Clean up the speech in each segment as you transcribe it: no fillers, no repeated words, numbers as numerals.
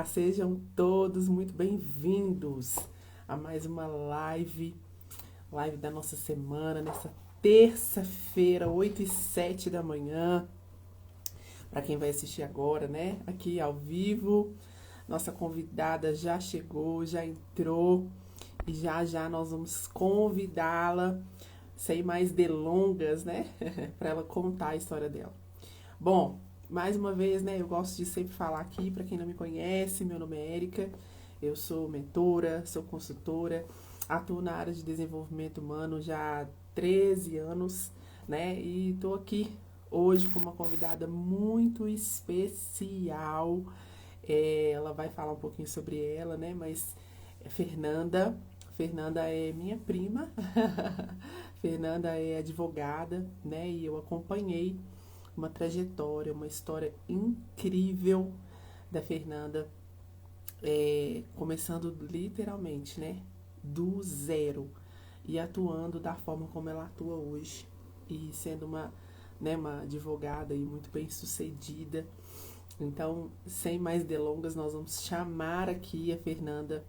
Sejam todos muito bem-vindos a mais uma live da nossa semana, nessa terça-feira, 8h07 da manhã. Para quem vai assistir agora, né? Aqui ao vivo, nossa convidada já chegou, já entrou e já já nós vamos convidá-la, sem mais delongas, né? Para ela contar a história dela. Bom, mais uma vez, né, eu gosto de sempre falar aqui, para quem não me conhece, meu nome é Érica, eu sou mentora, sou consultora, atuo na área de desenvolvimento humano já há 13 anos, né, e estou aqui hoje com uma convidada muito especial. Ela vai falar um pouquinho sobre ela, né, mas é Fernanda é minha prima, Fernanda é advogada, né, e eu acompanhei uma trajetória, uma história incrível da Fernanda, começando literalmente, né, do zero e atuando da forma como ela atua hoje e sendo uma advogada e muito bem sucedida. Então, sem mais delongas, nós vamos chamar aqui a Fernanda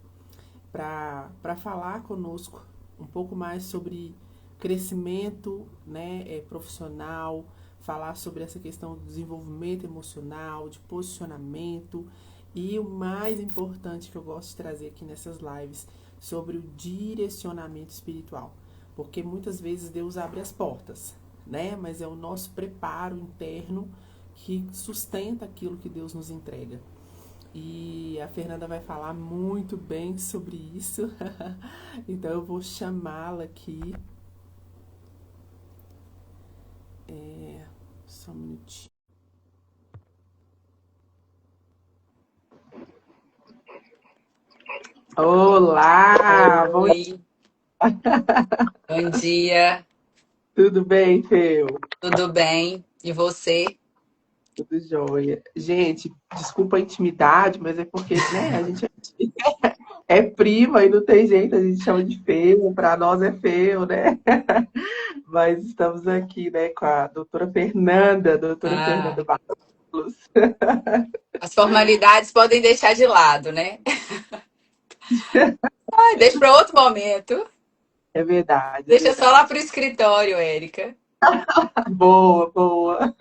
para falar conosco um pouco mais sobre crescimento, né, profissional, falar sobre essa questão do desenvolvimento emocional, de posicionamento e o mais importante que eu gosto de trazer aqui nessas lives, sobre o direcionamento espiritual. Porque muitas vezes Deus abre as portas, né? Mas é o nosso preparo interno que sustenta aquilo que Deus nos entrega. E a Fernanda vai falar muito bem sobre isso. Então eu vou chamá-la aqui. Só um minutinho. Olá! Bom, Oi, bom dia, tudo bem, Feu? tudo bem? E você? Tudo jóia. Gente, desculpa a intimidade, mas é porque, né, a gente é prima e não tem jeito, a gente chama de Feu, para nós é Feu, né? Mas estamos aqui, né, com a doutora Ah, Fernanda Barros. as formalidades podem deixar de lado, né? Ah, deixa para outro momento. É verdade, é Deixa só lá verdade. pro escritório, Érica. Boa, boa.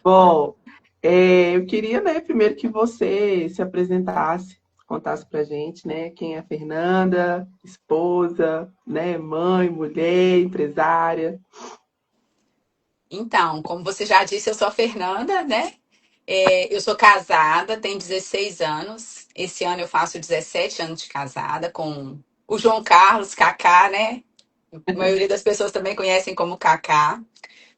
Bom, eu queria, né, primeiro que você se apresentasse, contasse pra gente, né, quem é a Fernanda, esposa, né, mãe, mulher, empresária. Então, como você já disse, eu sou a Fernanda, né? Eu sou casada, tenho 16 anos. Esse ano eu faço 17 anos de casada com o João Carlos, Kaká, né? A maioria das pessoas também conhecem como Kaká.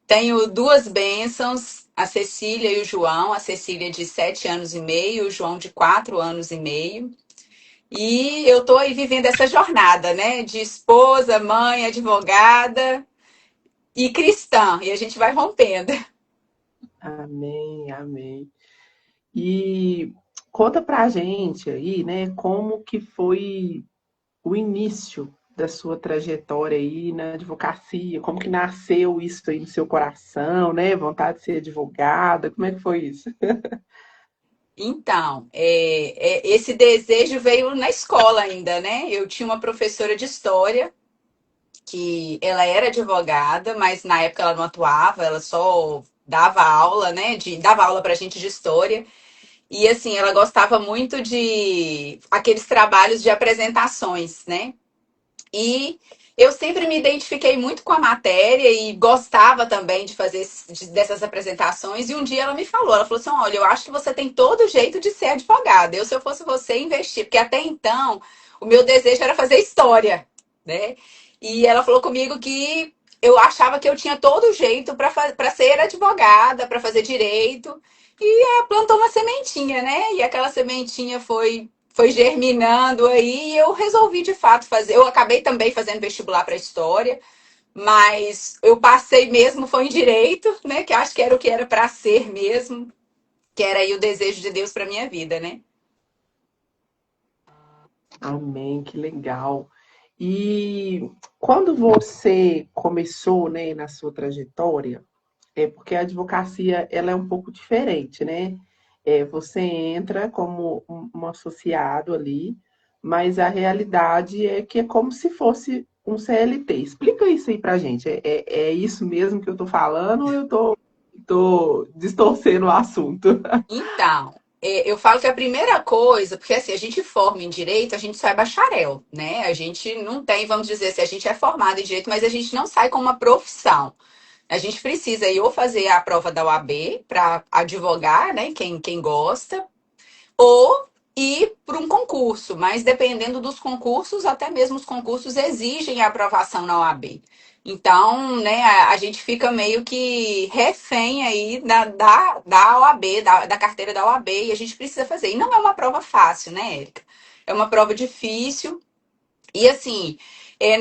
Tenho duas bênçãos, a Cecília e o João. A Cecília de 7 anos e meio, o João de 4 anos e meio. E eu tô aí vivendo essa jornada, né? De esposa, mãe, advogada e cristã. E a gente vai rompendo. Amém, amém. E conta pra gente aí, né, como que foi o início da sua trajetória aí na advocacia, como que nasceu isso aí no seu coração, né, vontade de ser advogada, como é que foi isso? Então, esse desejo veio na escola ainda, né? Eu tinha uma professora de história que ela era advogada, mas na época ela não atuava, ela só dava aula, né? Dava aula pra gente de história. E assim, ela gostava muito de aqueles trabalhos de apresentações, né? E eu sempre me identifiquei muito com a matéria e gostava também de fazer dessas apresentações. E um dia ela me falou, ela falou assim: olha, eu acho que você tem todo jeito de ser advogada. Se eu fosse você, investir, porque até então o meu desejo era fazer história, né? E ela falou comigo que eu achava que eu tinha todo jeito para ser advogada, para fazer direito. E ela plantou uma sementinha, né? E aquela sementinha foi germinando aí e eu resolvi de fato fazer. Eu acabei também fazendo vestibular para história, mas eu passei mesmo foi em direito, né? Que acho que era o que era para ser mesmo, que era aí o desejo de Deus para minha vida, né? Amém, que legal. E quando você começou, né, na sua trajetória, porque a advocacia ela é um pouco diferente, né? Você entra como um associado ali, mas a realidade é que é como se fosse um CLT. Explica isso aí pra gente. É isso mesmo que eu tô falando ou eu tô distorcendo o assunto? Então, eu falo que a primeira coisa, porque assim, a gente forma em direito, a gente só é bacharel, né? A gente não tem, vamos dizer assim, a gente é formado em direito, mas a gente não sai com uma profissão. A gente precisa ir ou fazer a prova da OAB para advogar, né? Quem gosta, ou ir para um concurso, mas dependendo dos concursos, até mesmo os concursos exigem a aprovação na OAB. Então, né, a gente fica meio que refém aí da OAB, da carteira da OAB, e a gente precisa fazer. E não é uma prova fácil, né, Érica? É uma prova difícil, e assim,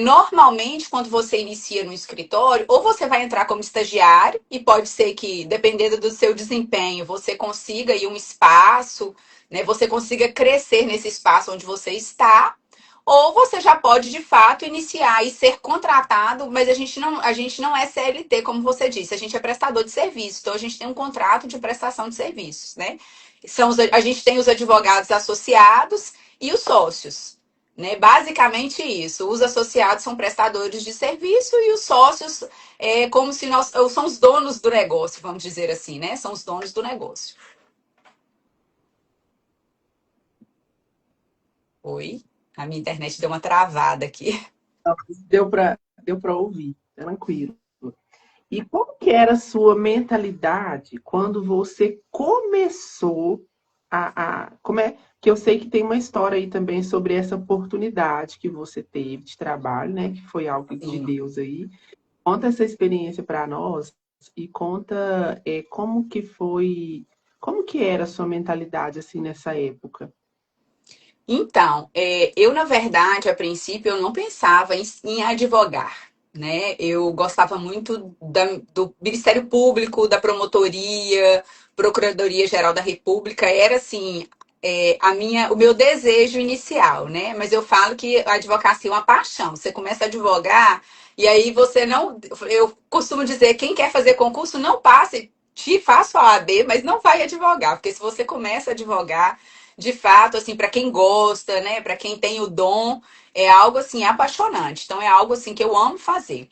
normalmente quando você inicia no escritório, ou você vai entrar como estagiário, e pode ser que, dependendo do seu desempenho, você consiga aí um espaço, né? Você consiga crescer nesse espaço onde você está, ou você já pode, de fato, iniciar e ser contratado, mas a gente não é CLT, como você disse, a gente é prestador de serviço, então a gente tem um contrato de prestação de serviços, né? A gente tem os advogados associados e os sócios. Né? Basicamente isso. Os associados são prestadores de serviço e os sócios como se nós são os donos do negócio, vamos dizer assim, né? São os donos do negócio. Oi? A minha internet deu uma travada aqui. Deu para ouvir, tranquilo. E como que era a sua mentalidade quando você começou como é que eu sei que tem uma história aí também sobre essa oportunidade que você teve de trabalho, né? Que foi algo de Sim. Deus aí. Conta essa experiência para nós e conta como que foi, como que era a sua mentalidade assim nessa época. Então, eu, na verdade, a princípio, eu não pensava em advogar, né? Eu gostava muito do Ministério Público, da Promotoria, Procuradoria-Geral da República, era assim, o meu desejo inicial, né? Mas eu falo que a advocacia é uma paixão. Você começa a advogar e aí você não. Eu costumo dizer, quem quer fazer concurso, não passe, te faça a OAB, mas não vai advogar, porque se você começa a advogar de fato, assim, para quem gosta, né, para quem tem o dom, é algo assim apaixonante. Então é algo assim que eu amo fazer.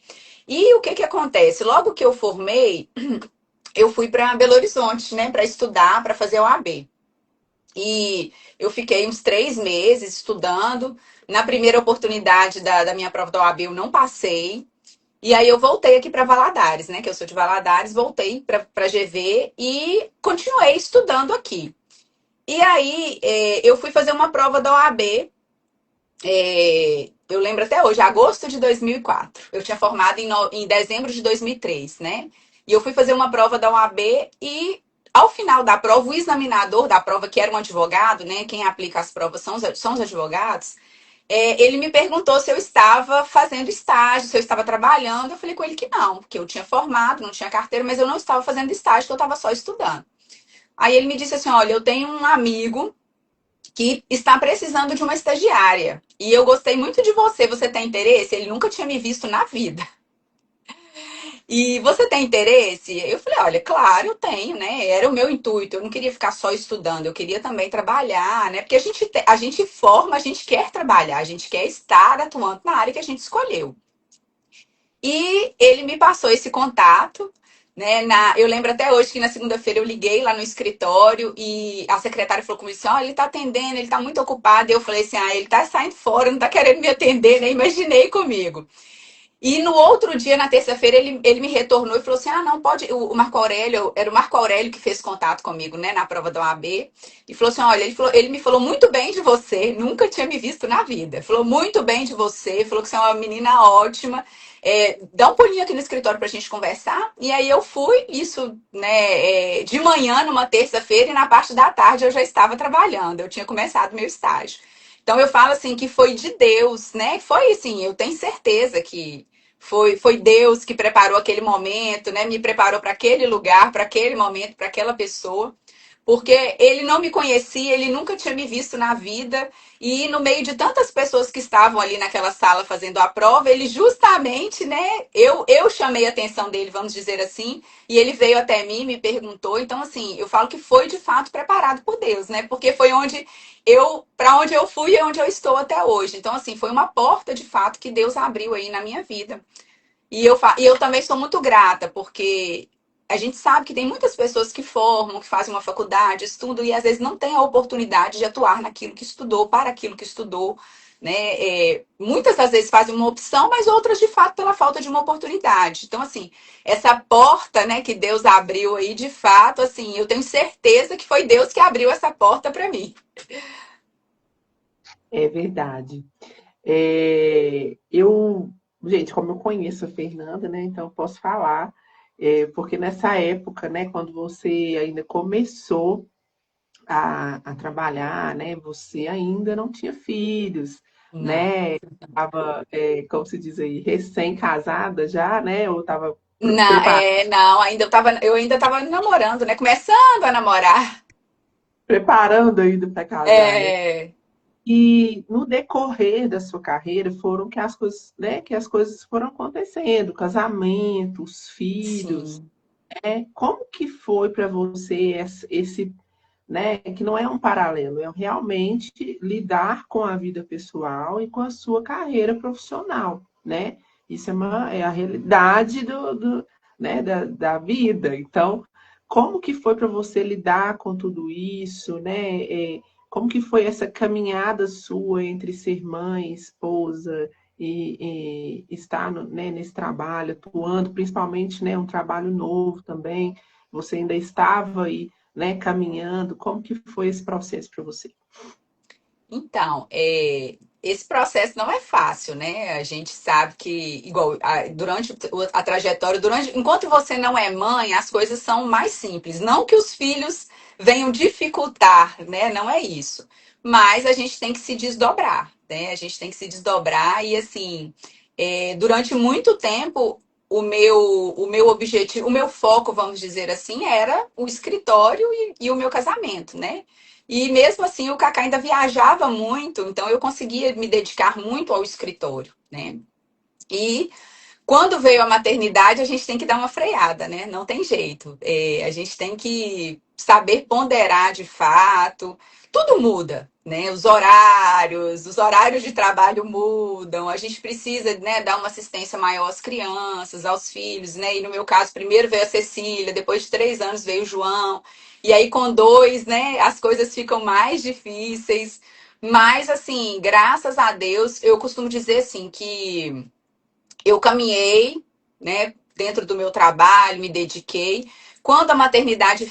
E o que que acontece? Logo que eu formei, eu fui para Belo Horizonte, né, para estudar, para fazer o AB. E eu fiquei uns 3 meses estudando. Na primeira oportunidade da minha prova da OAB, eu não passei. E aí eu voltei aqui para Valadares, né? Que eu sou de Valadares, voltei para GV e continuei estudando aqui. E aí, eu fui fazer uma prova da OAB, eu lembro até hoje, agosto de 2004. Eu tinha formado em dezembro de 2003, né? E eu fui fazer uma prova da OAB e, ao final da prova, o examinador da prova, que era um advogado, né? Quem aplica as provas são os advogados. Ele me perguntou se eu estava fazendo estágio, se eu estava trabalhando. Eu falei com ele que não, porque eu tinha formado, não tinha carteira, mas eu não estava fazendo estágio, que eu estava só estudando. Aí ele me disse assim: olha, eu tenho um amigo que está precisando de uma estagiária. E eu gostei muito de você. Você tem interesse? Ele nunca tinha me visto na vida. E você tem interesse? Eu falei, olha, claro, eu tenho, né? Era o meu intuito. Eu não queria ficar só estudando, eu queria também trabalhar, né? Porque a gente forma, a gente quer trabalhar, a gente quer estar atuando na área que a gente escolheu. E ele me passou esse contato, né? Eu lembro até hoje que na segunda-feira eu liguei lá no escritório e a secretária falou comigo assim: ó, ele tá atendendo, ele tá muito ocupado. E eu falei assim: ele tá saindo fora, não tá querendo me atender, né? Imaginei comigo. E no outro dia, na terça-feira, ele me retornou e falou assim: não, pode. O Marco Aurélio, era o Marco Aurélio que fez contato comigo, né, na prova da OAB. E falou assim: olha, ele me falou muito bem de você, nunca tinha me visto na vida. Falou muito bem de você, falou que você é uma menina ótima. Dá um pulinho aqui no escritório pra gente conversar. E aí eu fui, isso, né, de manhã, numa terça-feira, e na parte da tarde eu já estava trabalhando. Eu tinha começado meu estágio. Então eu falo assim que foi de Deus, né? Foi assim, eu tenho certeza que foi Deus que preparou aquele momento, né? Me preparou para aquele lugar, para aquele momento, para aquela pessoa. Porque ele não me conhecia, ele nunca tinha me visto na vida, e no meio de tantas pessoas que estavam ali naquela sala fazendo a prova, ele justamente, né, eu chamei a atenção dele, vamos dizer assim, e ele veio até mim, me perguntou. Então, assim, eu falo que foi de fato preparado por Deus, né? Porque foi para onde eu fui e onde eu estou até hoje. Então, assim, foi uma porta de fato que Deus abriu aí na minha vida. E eu também sou muito grata, porque a gente sabe que tem muitas pessoas que formam, que fazem uma faculdade, estudam, e às vezes não tem a oportunidade de atuar naquilo que estudou, para aquilo que estudou. Né? Muitas das vezes fazem uma opção, mas outras, de fato, pela falta de uma oportunidade. Então, assim, essa porta, né, que Deus abriu aí, de fato, assim, eu tenho certeza que foi Deus que abriu essa porta para mim. É verdade. Gente, como eu conheço a Fernanda, né, então eu posso falar, porque nessa época, né, quando você ainda começou a trabalhar, né, você ainda não tinha filhos, Não. né, estava, como se diz aí, recém-casada já, né, ou estava Não, eu ainda estava namorando, né? Começando a namorar. preparando ainda para casar, né? É, E no decorrer da sua carreira foram que as coisas, né, que as coisas foram acontecendo, casamento, os filhos, sim. né? Como que foi para você esse, né, que não é um paralelo, é realmente lidar com a vida pessoal e com a sua carreira profissional, né? Isso é a realidade né, da vida. Então, como que foi para você lidar com tudo isso, né? Como que foi essa caminhada sua entre ser mãe, esposa e estar né, nesse trabalho, atuando, principalmente, né, um trabalho novo também. Você ainda estava aí, né, caminhando. Como que foi esse processo para você? Então, esse processo não é fácil, né? A gente sabe que, igual, durante a trajetória, enquanto você não é mãe, as coisas são mais simples. Não que os filhos venham dificultar, né? Não é isso. Mas a gente tem que se desdobrar, né? A gente tem que se desdobrar e, assim, durante muito tempo, o meu objetivo, o meu foco, vamos dizer assim, era o escritório e o meu casamento, né? E mesmo assim, o Kaká ainda viajava muito, então eu conseguia me dedicar muito ao escritório, né? E quando veio a maternidade, a gente tem que dar uma freada, né? Não tem jeito. A gente tem que saber ponderar de fato. Tudo muda, né? Os horários de trabalho mudam. A gente precisa, né, dar uma assistência maior às crianças, aos filhos, né? E no meu caso, primeiro veio a Cecília, depois de 3 anos veio o João. E aí, com dois, né, as coisas ficam mais difíceis. Mas, assim, graças a Deus, eu costumo dizer assim que eu caminhei, né, dentro do meu trabalho, me dediquei. Quando a maternidade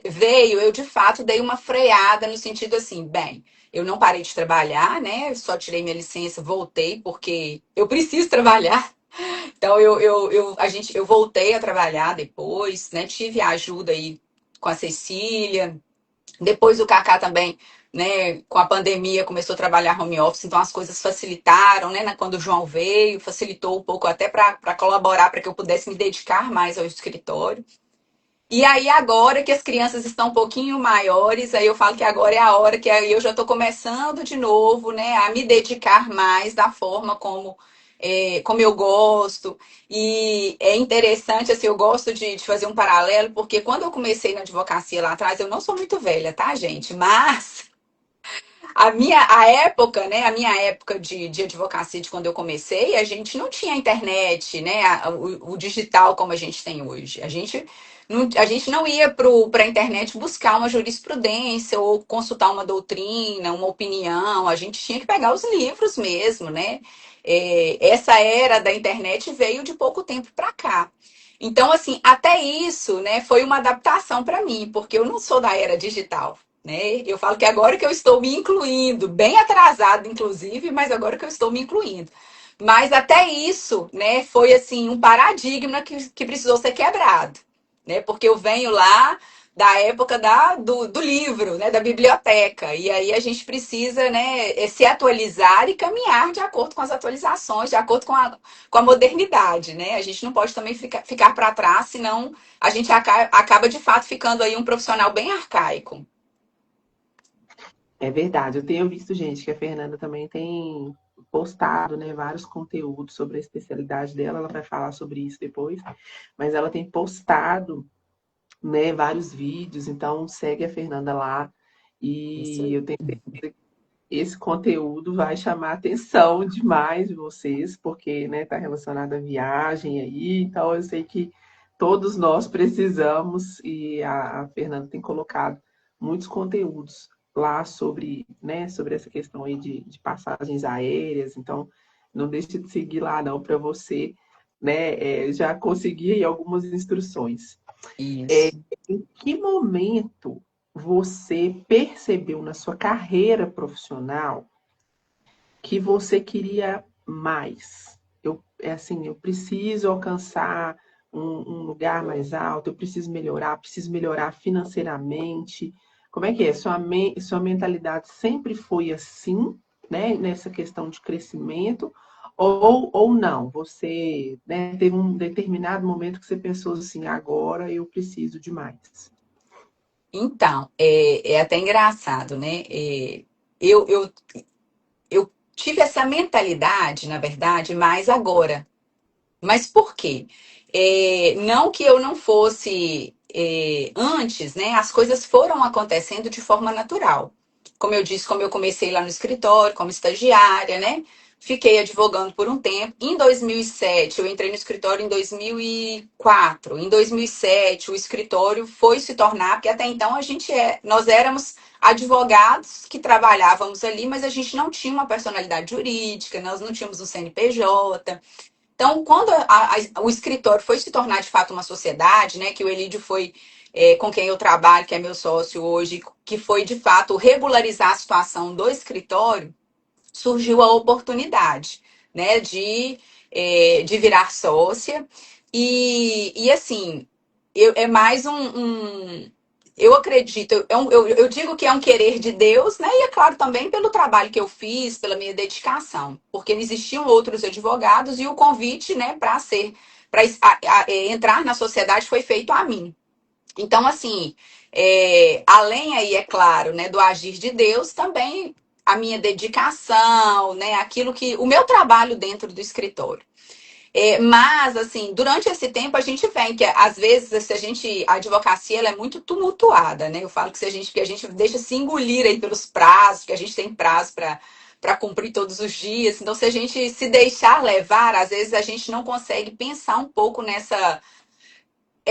veio, eu de fato dei uma freada no sentido assim, bem, eu não parei de trabalhar, né? Só tirei minha licença, voltei porque eu preciso trabalhar. Então eu voltei a trabalhar depois, né? Tive a ajuda aí com a Cecília, depois o Kaká também, né, com a pandemia começou a trabalhar home office, então as coisas facilitaram, né, quando o João veio, facilitou um pouco até para colaborar, para que eu pudesse me dedicar mais ao escritório. E aí agora que as crianças estão um pouquinho maiores, aí eu falo que agora é a hora que aí eu já estou começando de novo, né, a me dedicar mais da forma como eu gosto. E é interessante, assim, eu gosto de fazer um paralelo, porque quando eu comecei na advocacia lá atrás, eu não sou muito velha, tá, gente? Mas a minha época de advocacia, de quando eu comecei, a gente não tinha internet, né? O digital como a gente tem hoje. A gente não ia para a internet buscar uma jurisprudência ou consultar uma doutrina, uma opinião. A gente tinha que pegar os livros mesmo, né? Essa era da internet veio de pouco tempo para cá. Então, assim, até isso, né, foi uma adaptação para mim, porque eu não sou da era digital, né? Eu falo que agora que eu estou me incluindo, bem atrasado, inclusive, mas agora que eu estou me incluindo. Mas até isso, né, foi assim um paradigma que precisou ser quebrado, né? Porque eu venho lá da época do livro, né, da biblioteca. E aí a gente precisa, né, se atualizar e caminhar de acordo com as atualizações, de acordo com a modernidade, né? A gente não pode também ficar para trás, senão a gente acaba de fato ficando aí um profissional bem arcaico. É verdade, eu tenho visto, gente, que a Fernanda também tem postado, né, vários conteúdos sobre a especialidade dela, ela vai falar sobre isso depois, mas ela tem postado, né, vários vídeos, então segue a Fernanda lá Isso e aí. eu tenho certeza que esse conteúdo vai chamar a atenção demais de vocês, porque, né, está relacionado à viagem aí, então eu sei que todos nós precisamos e a Fernanda tem colocado muitos conteúdos lá sobre, né, sobre essa questão aí de passagens aéreas, então não deixe de seguir lá não para você, né, já conseguir aí algumas instruções. Isso. Em que momento você percebeu na sua carreira profissional que você queria mais? É assim, eu preciso alcançar um lugar mais alto, eu preciso melhorar financeiramente. Como é que é? Sua mentalidade sempre foi assim, né? Nessa questão de crescimento, ou não? Você, né, teve um determinado momento que você pensou assim, agora eu preciso de mais. Então, é até engraçado, né? Eu, eu, eu tive essa mentalidade, na verdade, mais agora. Mas por quê? Não que eu não fosse antes, né? As coisas foram acontecendo de forma natural. Como eu disse, como eu comecei lá no escritório, como estagiária, né? Fiquei advogando por um tempo. Em 2007, eu entrei no escritório em 2004. Em 2007, o escritório foi se tornar, porque até então nós éramos advogados que trabalhávamos ali, mas a gente não tinha uma personalidade jurídica, nós não tínhamos um CNPJ. Então, quando o escritório foi se tornar de fato uma sociedade, né, que o Elídio foi com quem eu trabalho, que é meu sócio hoje, que foi de fato regularizar a situação do escritório, surgiu a oportunidade, né, de virar sócia. E assim, é mais eu acredito, eu digo que é um querer de Deus, né? E é claro também pelo trabalho que eu fiz, pela minha dedicação, porque existiam outros advogados e o convite, né, para entrar na sociedade foi feito a mim. Então, assim, além aí, é claro, né, do agir de Deus, também a minha dedicação, né, aquilo que o meu trabalho dentro do escritório. Mas, assim, durante esse tempo a gente vê que, às vezes, a advocacia ela é muito tumultuada, né? Eu falo que a gente deixa se engolir aí pelos prazos, que a gente tem prazo para cumprir todos os dias. Então, se a gente se deixar levar, às vezes a gente não consegue pensar um pouco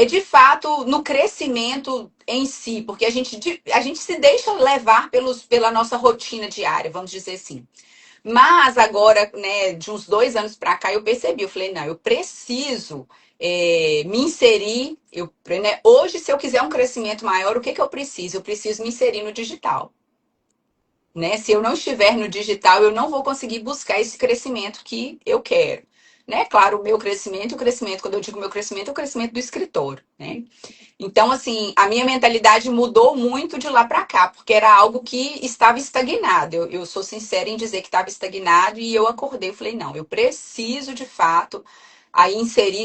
de fato, no crescimento em si, porque a gente se deixa levar pela nossa rotina diária, vamos dizer assim. Mas agora, né, de uns 2 anos para cá, eu percebi, eu falei, não, eu preciso me inserir. Né, hoje, se eu quiser um crescimento maior, o que que eu preciso? Eu preciso me inserir no digital. Né? Se eu não estiver no digital, eu não vou conseguir buscar esse crescimento que eu quero. Né? Claro, o meu crescimento, quando eu digo meu crescimento, é o crescimento do escritório. Né? Então, assim, a minha mentalidade mudou muito de lá para cá, porque era algo que estava estagnado. Eu sou sincera em dizer que estava estagnado e eu acordei e falei, não, eu preciso de fato aí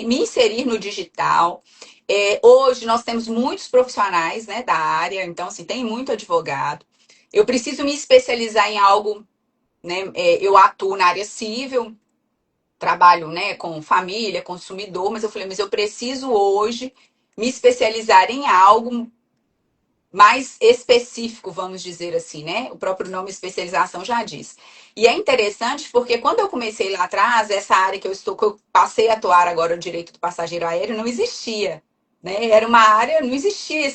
me inserir no digital. Hoje nós temos muitos profissionais, né, da área, então assim, tem muito advogado. Eu preciso me especializar em algo, né? Eu atuo na área civil, trabalho, né, com família, consumidor, mas eu falei, mas eu preciso hoje me especializar em algo mais específico, vamos dizer assim, né? O próprio nome especialização já diz. E é interessante porque quando eu comecei lá atrás, essa área que eu passei a atuar agora, o direito do passageiro aéreo, não existia. Né? Era uma área, não existia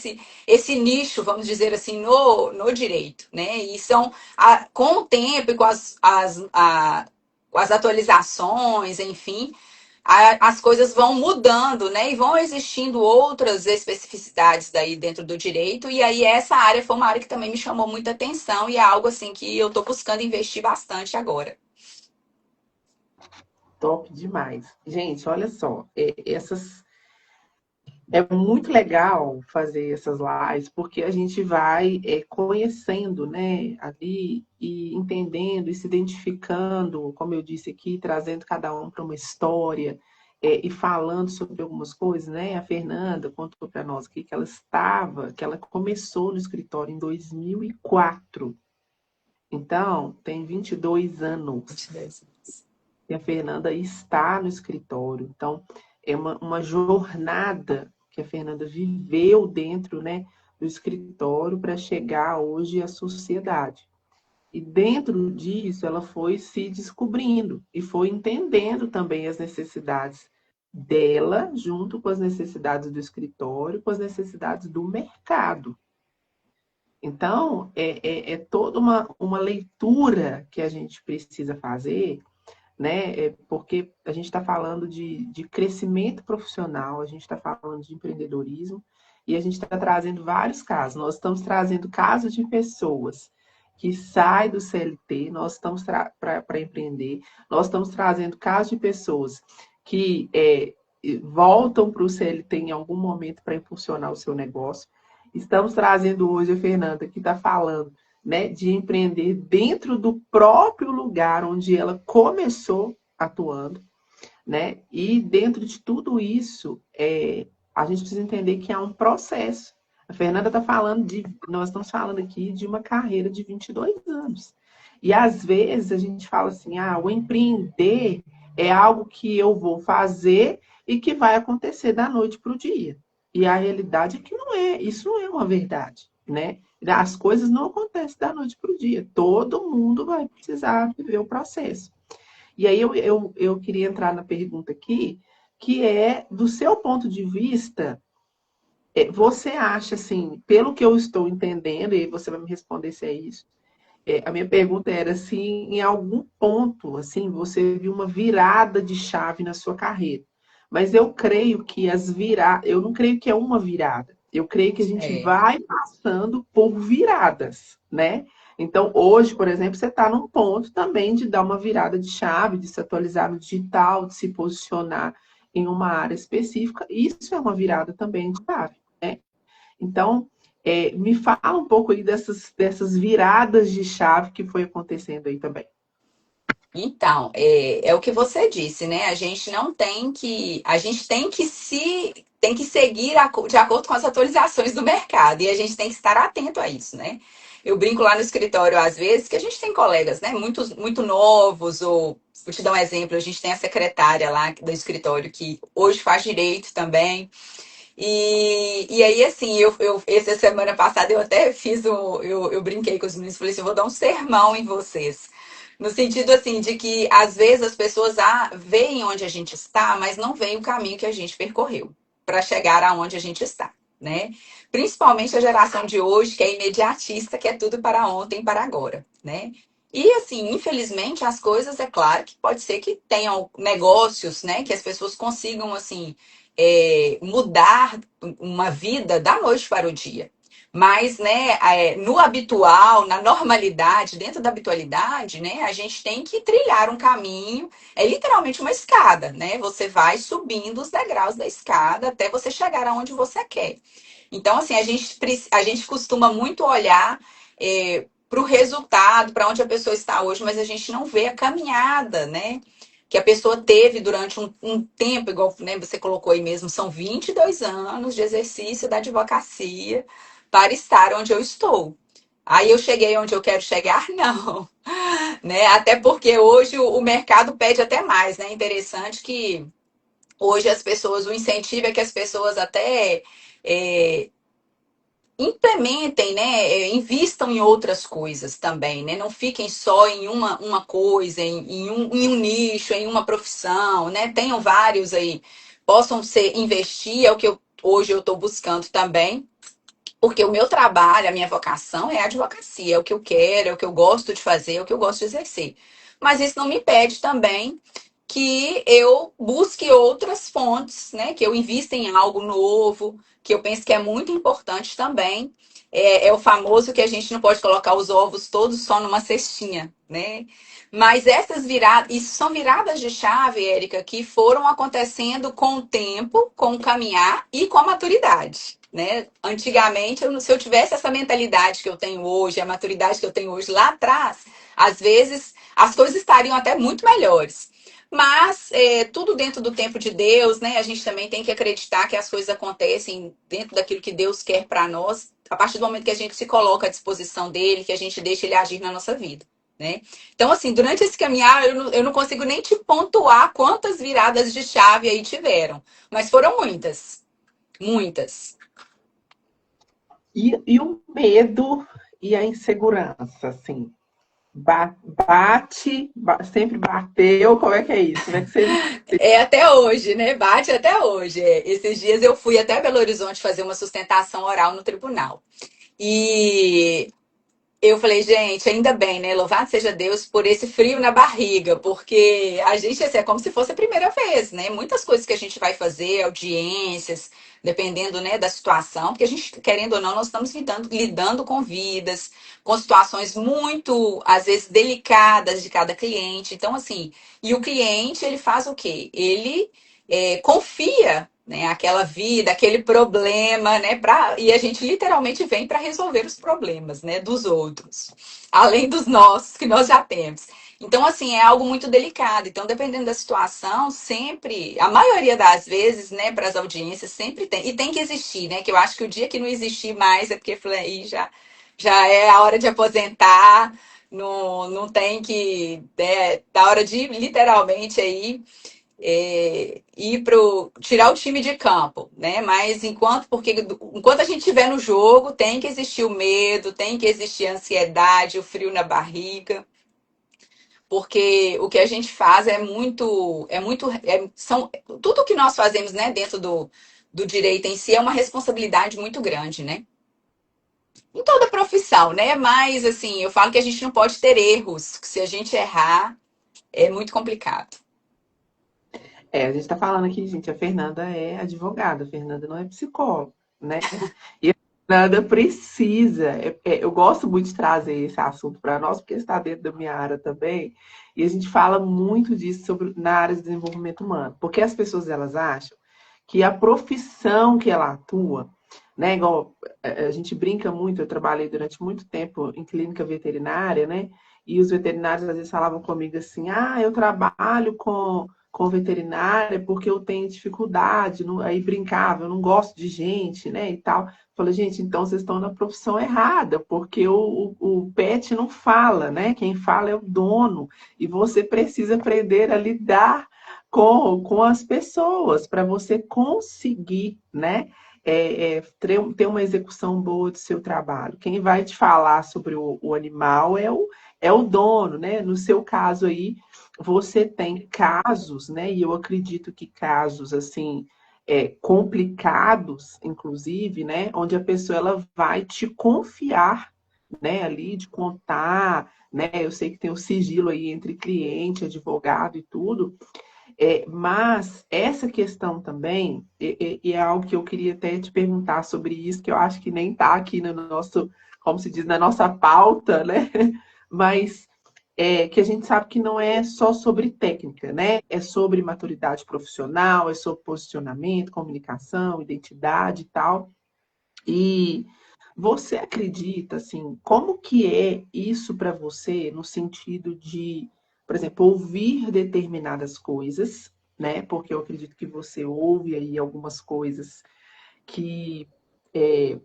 esse nicho, vamos dizer assim, no direito. Né? E com o tempo e com as atualizações, enfim, as coisas vão mudando, né? E vão existindo outras especificidades daí dentro do direito. E aí essa área foi uma área que também me chamou muita atenção e é algo assim que eu estou buscando investir bastante agora. Top demais. Gente, olha só, essas É muito legal fazer essas lives, porque a gente vai conhecendo, né, ali e entendendo e se identificando, como eu disse aqui, trazendo cada um para uma história e falando sobre algumas coisas, né? A Fernanda contou para nós aqui que ela estava, que ela começou no escritório em 2004. Então, tem 22 anos 22. e a Fernanda está no escritório. Então, é uma jornada que a Fernanda viveu dentro, né, do escritório para chegar hoje à sociedade. E dentro disso, ela foi se descobrindo e foi entendendo também as necessidades dela, junto com as necessidades do escritório, com as necessidades do mercado. Então, é toda uma leitura que a gente precisa fazer, né? Porque a gente está falando de crescimento profissional, a gente está falando de empreendedorismo e a gente está trazendo vários casos. Nós estamos trazendo casos de pessoas que saem do CLT, nós estamos para empreender, nós estamos trazendo casos de pessoas que voltam para o CLT em algum momento para impulsionar o seu negócio. Estamos trazendo hoje a Fernanda, que está falando, né, de empreender dentro do próprio lugar onde ela começou atuando, né? E dentro de tudo isso, a gente precisa entender que há um processo. A Fernanda está falando nós estamos falando aqui de uma carreira de 22 anos. E às vezes a gente fala assim, o empreender é algo que eu vou fazer e que vai acontecer da noite para o dia. E a realidade é que não é, isso não é uma verdade, né? As coisas não acontecem da noite para o dia. Todo mundo vai precisar viver o processo. E aí eu queria entrar na pergunta aqui, que é, do seu ponto de vista, você acha, assim, pelo que eu estou entendendo, e você vai me responder se é isso, a minha pergunta era se em algum ponto, assim, você viu uma virada de chave na sua carreira. Mas eu creio que eu não creio que é uma virada. Eu creio que a gente É. vai passando por viradas, né? Então, hoje, por exemplo, você está num ponto também de dar uma virada de chave, de se atualizar no digital, de se posicionar em uma área específica. Isso é uma virada também de chave, né? Então, me fala um pouco aí dessas viradas de chave que foi acontecendo aí também. Então, é o que você disse, né? A gente tem que seguir de acordo com as atualizações do mercado e a gente tem que estar atento a isso, né? Eu brinco lá no escritório às vezes que a gente tem colegas, né? Muito novos ou vou te dar um exemplo, a gente tem a secretária lá do escritório que hoje faz direito também. E aí, assim, essa semana passada eu até eu brinquei com os meninos, falei assim, eu vou dar um sermão em vocês. No sentido, assim, de que às vezes as pessoas veem onde a gente está, mas não veem o caminho que a gente percorreu para chegar aonde a gente está, né? Principalmente a geração de hoje, que é imediatista, que é tudo para ontem, para agora, né? E assim, infelizmente, as coisas, é claro que pode ser que tenham negócios, né, que as pessoas consigam, assim, mudar uma vida da noite para o dia. Mas, né, no habitual, na normalidade, dentro da habitualidade, né, a gente tem que trilhar um caminho, é literalmente uma escada, né? Você vai subindo os degraus da escada até você chegar aonde você quer. Então, assim, a gente costuma muito olhar para o resultado, para onde a pessoa está hoje, mas a gente não vê a caminhada, né? Que a pessoa teve durante um tempo, igual, né, você colocou aí mesmo, são 22 anos de exercício da advocacia para estar onde eu estou. Aí eu cheguei onde eu quero chegar? Não, né? Até porque hoje o mercado pede até mais, né? Interessante que hoje as pessoas, o incentivo é que as pessoas até é, implementem, né? Invistam em outras coisas também, né? Não fiquem só em uma coisa, em um nicho, em uma profissão, né? Tenham vários aí, possam ser investir, é o que hoje eu estou buscando também, porque o meu trabalho, a minha vocação é a advocacia, é o que eu quero, é o que eu gosto de fazer, é o que eu gosto de exercer. Mas isso não me impede também que eu busque outras fontes, né? Que eu invista em algo novo, que eu penso que é muito importante também. É o famoso que a gente não pode colocar os ovos todos só numa cestinha, né? Mas essas viradas, isso são viradas de chave, Érica, que foram acontecendo com o tempo, com o caminhar e com a maturidade. Né? Antigamente, se eu tivesse essa mentalidade que eu tenho hoje, a maturidade que eu tenho hoje lá atrás, às vezes as coisas estariam até muito melhores. Mas tudo dentro do tempo de Deus, né? A gente também tem que acreditar que as coisas acontecem dentro daquilo que Deus quer para nós, a partir do momento que a gente se coloca à disposição dele, que a gente deixa ele agir na nossa vida, né? Então, assim, durante esse caminhar, eu não consigo nem te pontuar quantas viradas de chave aí tiveram, mas foram muitas, muitas. E o medo e a insegurança, assim, bate, sempre bateu, como é que é isso? Como é que você... É até hoje, né? Bate até hoje. Esses dias eu fui até Belo Horizonte fazer uma sustentação oral no tribunal. E eu falei, gente, ainda bem, né? Louvado seja Deus por esse frio na barriga, porque a gente, assim, é como se fosse a primeira vez, né? Muitas coisas que a gente vai fazer, audiências, dependendo, né, da situação, porque a gente, querendo ou não, nós estamos lidando com vidas, com situações muito, às vezes, delicadas de cada cliente. Então, assim, e o cliente, ele faz o quê? Ele confia, né, aquela vida, aquele problema, né, e a gente literalmente vem para resolver os problemas, né, dos outros, além dos nossos que nós já temos. Então, assim, é algo muito delicado. Então, dependendo da situação, sempre, a maioria das vezes, né, para as audiências, sempre tem. E tem que existir, né? Que eu acho que o dia que não existir mais é porque falei, já é a hora de aposentar, não tem que, né, da hora de literalmente aí ir pro tirar o time de campo, né? Mas enquanto a gente estiver no jogo, tem que existir o medo, tem que existir a ansiedade, o frio na barriga, porque o que a gente faz são tudo que nós fazemos, né? Dentro do direito em si é uma responsabilidade muito grande, né? Em toda profissão, né? Mas assim, eu falo que a gente não pode ter erros, que se a gente errar é muito complicado. A gente está falando aqui, gente, a Fernanda é advogada, a Fernanda não é psicóloga, né? E a Fernanda precisa, eu gosto muito de trazer esse assunto para nós, porque está dentro da minha área também, e a gente fala muito disso na área de desenvolvimento humano, porque as pessoas elas acham que a profissão que ela atua, né, igual a gente brinca muito, eu trabalhei durante muito tempo em clínica veterinária, né? E os veterinários às vezes falavam comigo assim: "Ah, eu trabalho com veterinária porque eu tenho dificuldade", aí brincava, eu não gosto de gente, né, e tal. Falei, gente, então vocês estão na profissão errada, porque o pet não fala, né? Quem fala é o dono, e você precisa aprender a lidar com as pessoas para você conseguir, né? Ter uma execução boa do seu trabalho. Quem vai te falar sobre o animal é o dono, né? No seu caso aí, você tem casos, né? E eu acredito que casos assim complicados, inclusive, né? Onde a pessoa ela vai te confiar, né? Ali de contar, né? Eu sei que tem o sigilo aí entre cliente, advogado e tudo. Mas essa questão também, e é algo que eu queria até te perguntar sobre isso, que eu acho que nem está aqui no nosso, como se diz, na nossa pauta, né? Mas que a gente sabe que não é só sobre técnica, né? É sobre maturidade profissional, é sobre posicionamento, comunicação, identidade e tal. E você acredita, assim, como que é isso para você no sentido de, por exemplo, ouvir determinadas coisas, né? Porque eu acredito que você ouve aí algumas coisas que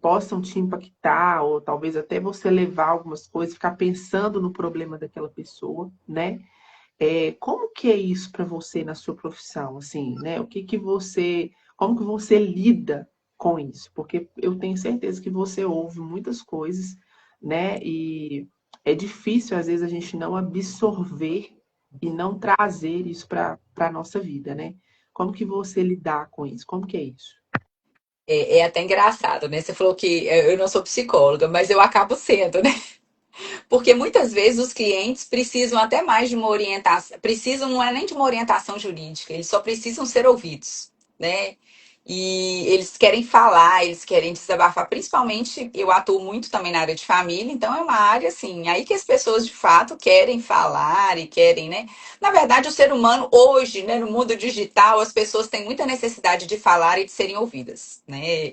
possam te impactar, ou talvez até você levar algumas coisas, ficar pensando no problema daquela pessoa, né? Como que é isso para você na sua profissão, assim, né? Como que você lida com isso? Porque eu tenho certeza que você ouve muitas coisas, né? E é difícil às vezes a gente não absorver e não trazer isso para a nossa vida, né? Como que você lidar com isso? Como que é isso? É até engraçado, né? Você falou que eu não sou psicóloga, mas eu acabo sendo, né? Porque muitas vezes os clientes precisam até mais de uma orientação, precisam não é nem de uma orientação jurídica, eles só precisam ser ouvidos, né? E eles querem falar, eles querem desabafar, principalmente eu atuo muito também na área de família, então é uma área assim, aí que as pessoas de fato querem falar e querem, né? Na verdade, o ser humano hoje, né, no mundo digital, as pessoas têm muita necessidade de falar e de serem ouvidas, né?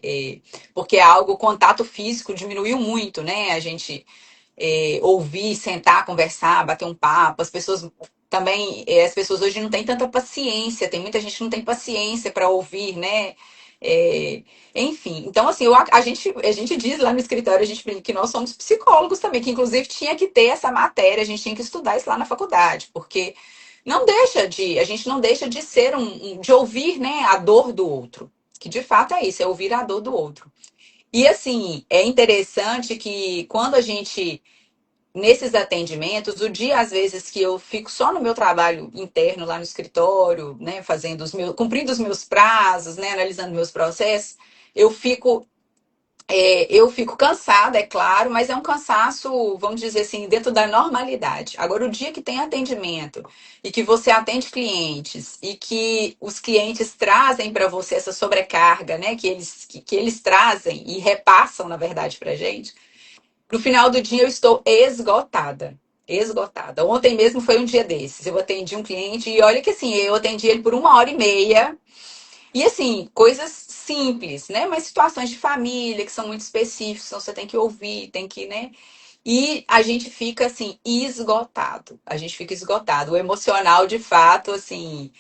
Porque é algo, o contato físico diminuiu muito, né? A gente ouvir, sentar, conversar, bater um papo. As pessoas também, as pessoas hoje não têm tanta paciência, tem muita gente que não tem paciência para ouvir, né? É, enfim, então assim, a gente diz lá no escritório, a gente brinca que nós somos psicólogos também, que inclusive tinha que ter essa matéria, a gente tinha que estudar isso lá na faculdade, porque a gente não deixa de ser de ouvir, né, a dor do outro, que de fato é isso, é ouvir a dor do outro. E assim, é interessante que quando a gente nesses atendimentos, o dia às vezes que eu fico só no meu trabalho interno lá no escritório, né, fazendo cumprindo os meus prazos, né, analisando meus processos, eu fico eu fico cansada, é claro, mas é um cansaço, vamos dizer assim, dentro da normalidade. Agora, o dia que tem atendimento e que você atende clientes e que os clientes trazem para você essa sobrecarga, né, que eles trazem e repassam, na verdade, para a gente, no final do dia eu estou esgotada. Esgotada. Ontem mesmo foi um dia desses. Eu atendi um cliente e olha que assim, eu atendi ele por 1 hora e meia. E assim, coisas simples, né? Mas situações de família que são muito específicas, então você tem que ouvir, tem que, né? E a gente fica assim, esgotado. A gente fica esgotado. O emocional, de fato, assim,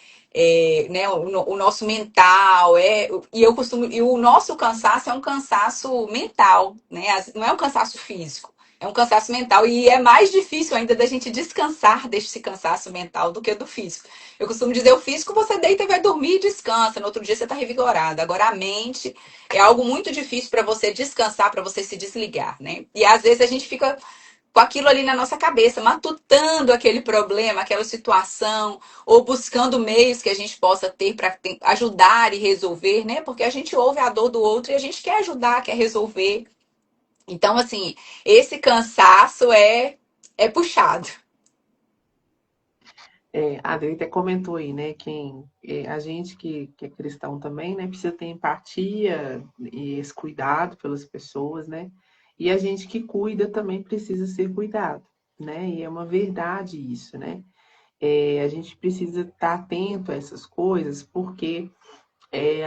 né, o nosso mental e o nosso cansaço é um cansaço mental, né? Não é um cansaço físico, é um cansaço mental e é mais difícil ainda da gente descansar desse cansaço mental do que do físico. Eu costumo dizer, o físico você deita e vai dormir e descansa, no outro dia você está revigorado. Agora a mente é algo muito difícil para você descansar, para você se desligar, né? E às vezes a gente fica com aquilo ali na nossa cabeça, matutando aquele problema, aquela situação, ou buscando meios que a gente possa ter para ajudar e resolver, né? Porque a gente ouve a dor do outro e a gente quer ajudar, quer resolver. Então, assim, esse cansaço é puxado. A Adri até comentou aí, né? A gente que é cristão também, né? Precisa ter empatia e esse cuidado pelas pessoas, né? E a gente que cuida também precisa ser cuidado, né? E é uma verdade isso, né? A gente precisa estar atento a essas coisas, porque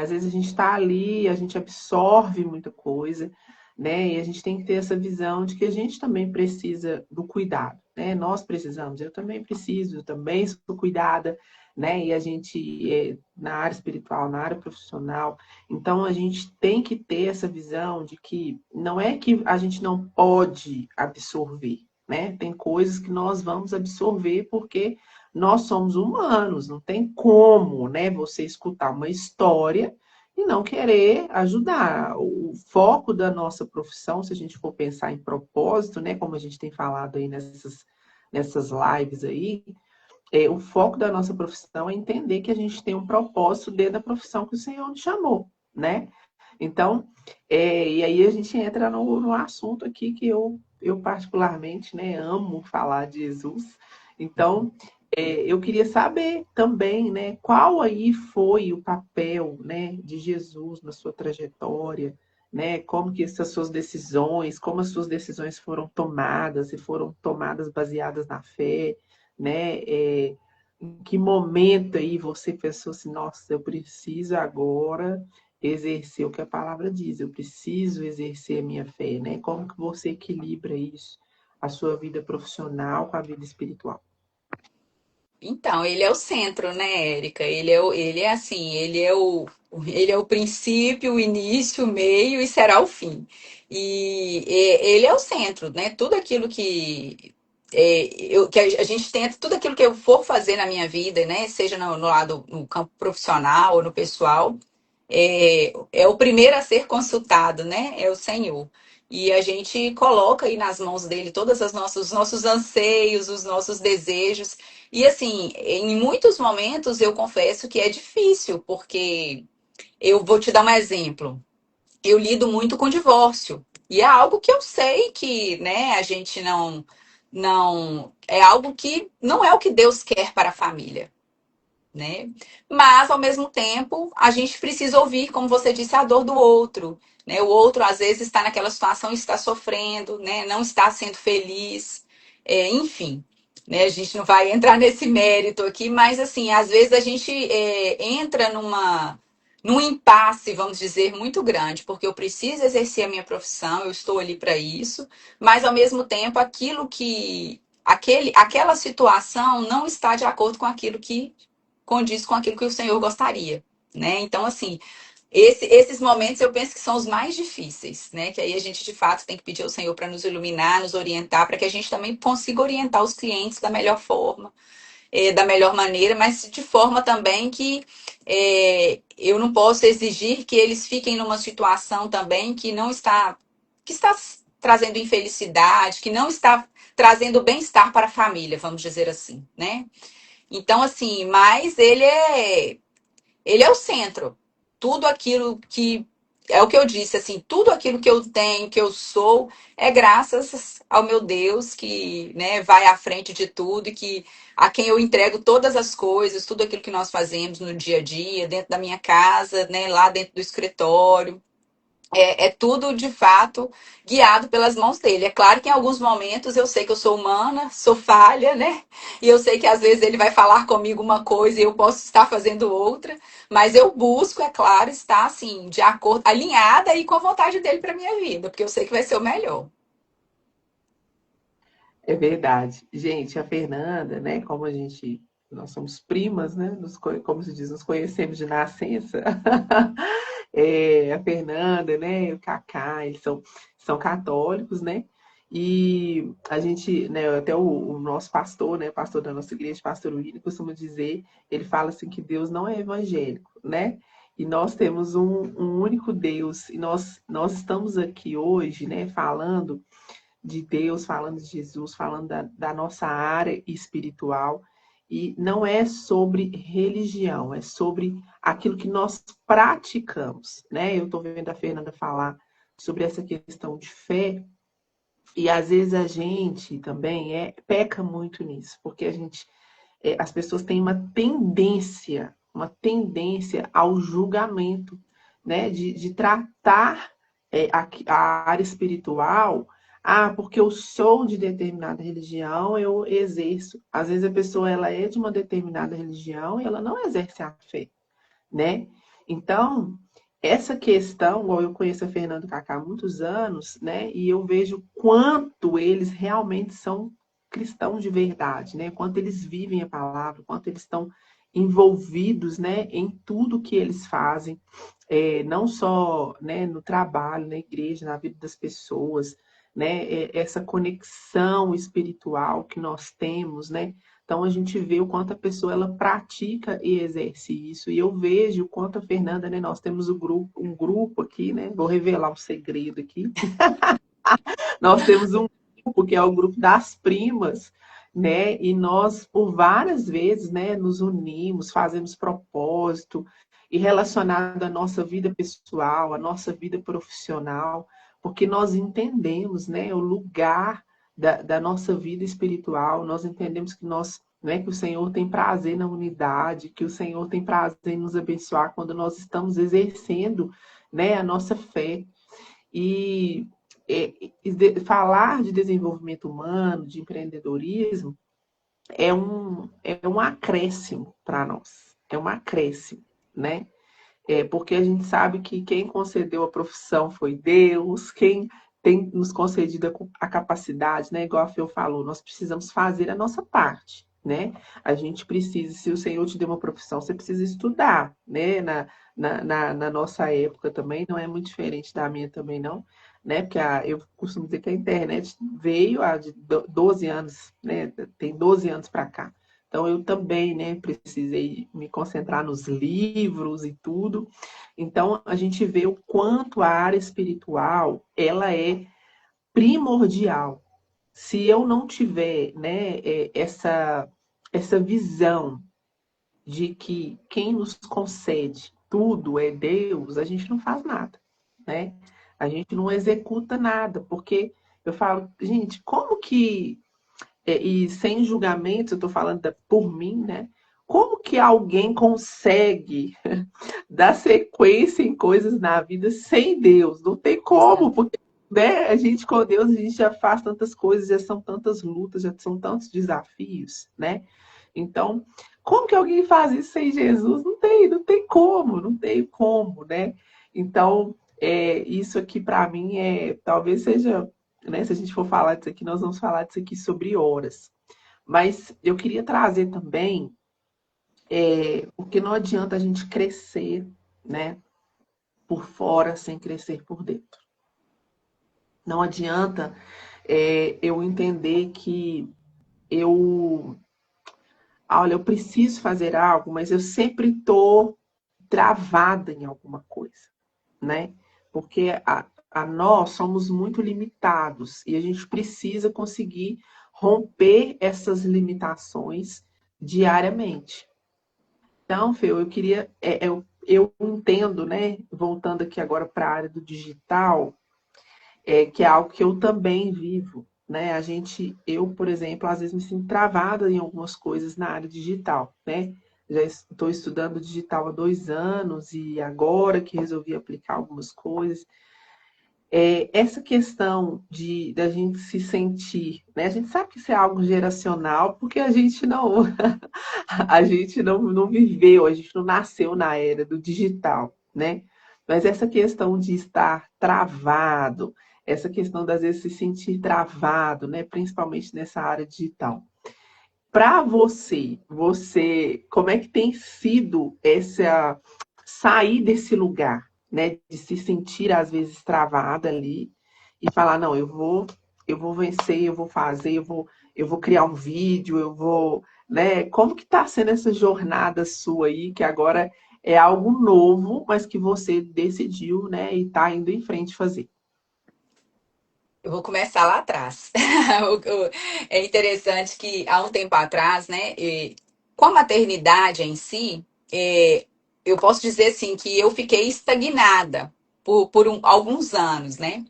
às vezes a gente está ali, a gente absorve muita coisa, né? E a gente tem que ter essa visão de que a gente também precisa do cuidado, né? Nós precisamos, eu também preciso, eu também sou cuidada, né? E a gente, na área espiritual, na área profissional, então a gente tem que ter essa visão de que não é que a gente não pode absorver, né? Tem coisas que nós vamos absorver porque nós somos humanos, não tem como, né, você escutar uma história e não querer ajudar. O foco da nossa profissão, se a gente for pensar em propósito, né, como a gente tem falado aí nessas lives aí, o foco da nossa profissão é entender que a gente tem um propósito dentro da profissão que o Senhor nos chamou, né? Então, e aí a gente entra no assunto aqui que eu particularmente, né, amo falar de Jesus. Então, eu queria saber também, né, qual aí foi o papel, né, de Jesus na sua trajetória, né, como que essas suas decisões, como as suas decisões foram tomadas, se foram tomadas baseadas na fé, né, em que momento aí você pensou assim, nossa, eu preciso agora exercer o que a palavra diz, eu preciso exercer a minha fé, né? Como que você equilibra isso, a sua vida profissional com a vida espiritual? Então, ele é o centro, né, Érica? Ele é assim, ele é o princípio, o início, o meio e será o fim. Ele é o centro, né? Tudo aquilo que a gente tenta, tudo aquilo que eu for fazer na minha vida, né? Seja no lado, no campo profissional ou no pessoal, é o primeiro a ser consultado, né? É o Senhor. E a gente coloca aí nas mãos dele todos os nossos anseios, os nossos desejos. E assim, em muitos momentos eu confesso que é difícil, porque eu vou te dar um exemplo. Eu lido muito com divórcio. E é algo que eu sei que, né, a gente não é algo que não é o que Deus quer para a família, né? Mas ao mesmo tempo, a gente precisa ouvir, como você disse, a dor do outro, né? O outro às vezes está naquela situação, está sofrendo, né? Não está sendo feliz, enfim. Né, a gente não vai entrar nesse mérito aqui, mas assim, às vezes a gente entra num impasse, vamos dizer, muito grande, porque eu preciso exercer a minha profissão, eu estou ali para isso, mas ao mesmo tempo aquela situação não está de acordo com aquilo que condiz com aquilo que o Senhor gostaria, né? Então, assim, esses momentos eu penso que são os mais difíceis, né? Que aí a gente de fato tem que pedir ao Senhor para nos iluminar, nos orientar, para que a gente também consiga orientar os clientes da melhor forma, da melhor maneira, mas de forma também que eu não posso exigir que eles fiquem numa situação também que está trazendo infelicidade, que não está trazendo bem-estar para a família, vamos dizer assim, né? Então, assim, mas ele é o centro. Tudo aquilo que é o que eu disse, assim, tudo aquilo que eu tenho, que eu sou, é graças ao meu Deus que, né, vai à frente de tudo e que a quem eu entrego todas as coisas, tudo aquilo que nós fazemos no dia a dia, dentro da minha casa, né, lá dentro do escritório. É tudo, de fato, guiado pelas mãos dele. É claro que em alguns momentos eu sei que eu sou humana, sou falha, né? E eu sei que às vezes ele vai falar comigo uma coisa e eu posso estar fazendo outra, mas eu busco, é claro, estar assim, de acordo, alinhada e com a vontade dele para minha vida, porque eu sei que vai ser o melhor. É verdade. Gente, a Fernanda, né, nós somos primas, né, como se diz, nos conhecemos de nascença. A Fernanda, né, o Cacá, são católicos, né, e a gente, né, até o nosso pastor, né, pastor da nossa igreja, pastor William, costuma dizer, ele fala assim que Deus não é evangélico, né, e nós temos um único Deus, e nós estamos aqui hoje, né, falando de Deus, falando de Jesus, falando da nossa área espiritual. E não é sobre religião, é sobre aquilo que nós praticamos, né? Eu estou vendo a Fernanda falar sobre essa questão de fé, e às vezes a gente também peca muito nisso, porque as pessoas têm uma tendência ao julgamento, né? De tratar a área espiritual. Ah, porque eu sou de determinada religião, eu exerço. Às vezes a pessoa ela é de uma determinada religião e ela não exerce a fé, né? Então, essa questão, igual eu conheço a Fernanda Cacá há muitos anos, né? E eu vejo quanto eles realmente são cristãos de verdade, né? Quanto eles vivem a palavra, quanto eles estão envolvidos, né, em tudo que eles fazem, não só, né, no trabalho, na igreja, na vida das pessoas, né, essa conexão espiritual que nós temos, né, então a gente vê o quanto a pessoa ela pratica e exerce isso. E eu vejo o quanto a Fernanda, né, nós temos um grupo aqui, né? Vou revelar um segredo aqui. Nós temos um grupo que é o grupo das primas, né? E nós por várias vezes, né, nos unimos, fazemos propósito e relacionado à nossa vida pessoal, à nossa vida profissional, porque nós entendemos, né, o lugar da nossa vida espiritual, nós entendemos que né, que o Senhor tem prazer na unidade, que o Senhor tem prazer em nos abençoar quando nós estamos exercendo, né, a nossa fé. E falar de desenvolvimento humano, de empreendedorismo, é um acréscimo para nós. É um acréscimo, né? Porque a gente sabe que quem concedeu a profissão foi Deus, quem tem nos concedido a capacidade, né? Igual a Fê falou, nós precisamos fazer a nossa parte, né? A gente precisa, se o Senhor te deu uma profissão, você precisa estudar, né? Na nossa época também, não é muito diferente da minha também, não, né? Porque eu costumo dizer que a internet veio há de 12 anos, né? Tem 12 anos para cá. Então, eu também, né, precisei me concentrar nos livros e tudo. Então, a gente vê o quanto a área espiritual, ela é primordial. Se eu não tiver, né, essa visão de que quem nos concede tudo é Deus, a gente não faz nada, né? A gente não executa nada, porque eu falo, gente, como que e sem julgamento, eu estou falando por mim, né? Como que alguém consegue dar sequência em coisas na vida sem Deus? Não tem como, Exato. porque né, a gente com Deus a gente já faz tantas coisas, já são tantas lutas, já são tantos desafios, né? Então, como que alguém faz isso sem Jesus? Não tem como, não tem como, né? Então, isso aqui para mim talvez seja, né? Se a gente for falar disso aqui, nós vamos falar disso aqui sobre horas. Mas eu queria trazer também, porque não adianta a gente crescer, né, por fora sem crescer por dentro. Não adianta eu entender que eu, olha, eu preciso fazer algo, mas eu sempre estou travada em alguma coisa, né? Porque nós somos muito limitados e a gente precisa conseguir romper essas limitações diariamente. Então, Fê, eu queria, eu entendo, né? Voltando aqui agora para a área do digital, que é algo que eu também vivo, né? Eu, por exemplo, às vezes me sinto travada em algumas coisas na área digital, né? Já estou estudando digital há 2 anos e agora que resolvi aplicar algumas coisas. Essa questão de da gente se sentir, né? A gente sabe que isso é algo geracional, porque a gente não viveu, a gente não nasceu na era do digital, né? Mas essa questão de estar travado, essa questão das vezes se sentir travado, né? Principalmente nessa área digital. Para você, como é que tem sido essa sair desse lugar, né? De se sentir às vezes travada ali e falar, não, eu vou vencer, eu vou fazer, eu vou criar um vídeo, né? Como que está sendo essa jornada sua aí, que agora é algo novo, mas que você decidiu, né? E está indo em frente fazer. Eu vou começar lá atrás. É interessante que há um tempo atrás, né, com a maternidade em si, eu posso dizer assim que eu fiquei estagnada por alguns anos, né?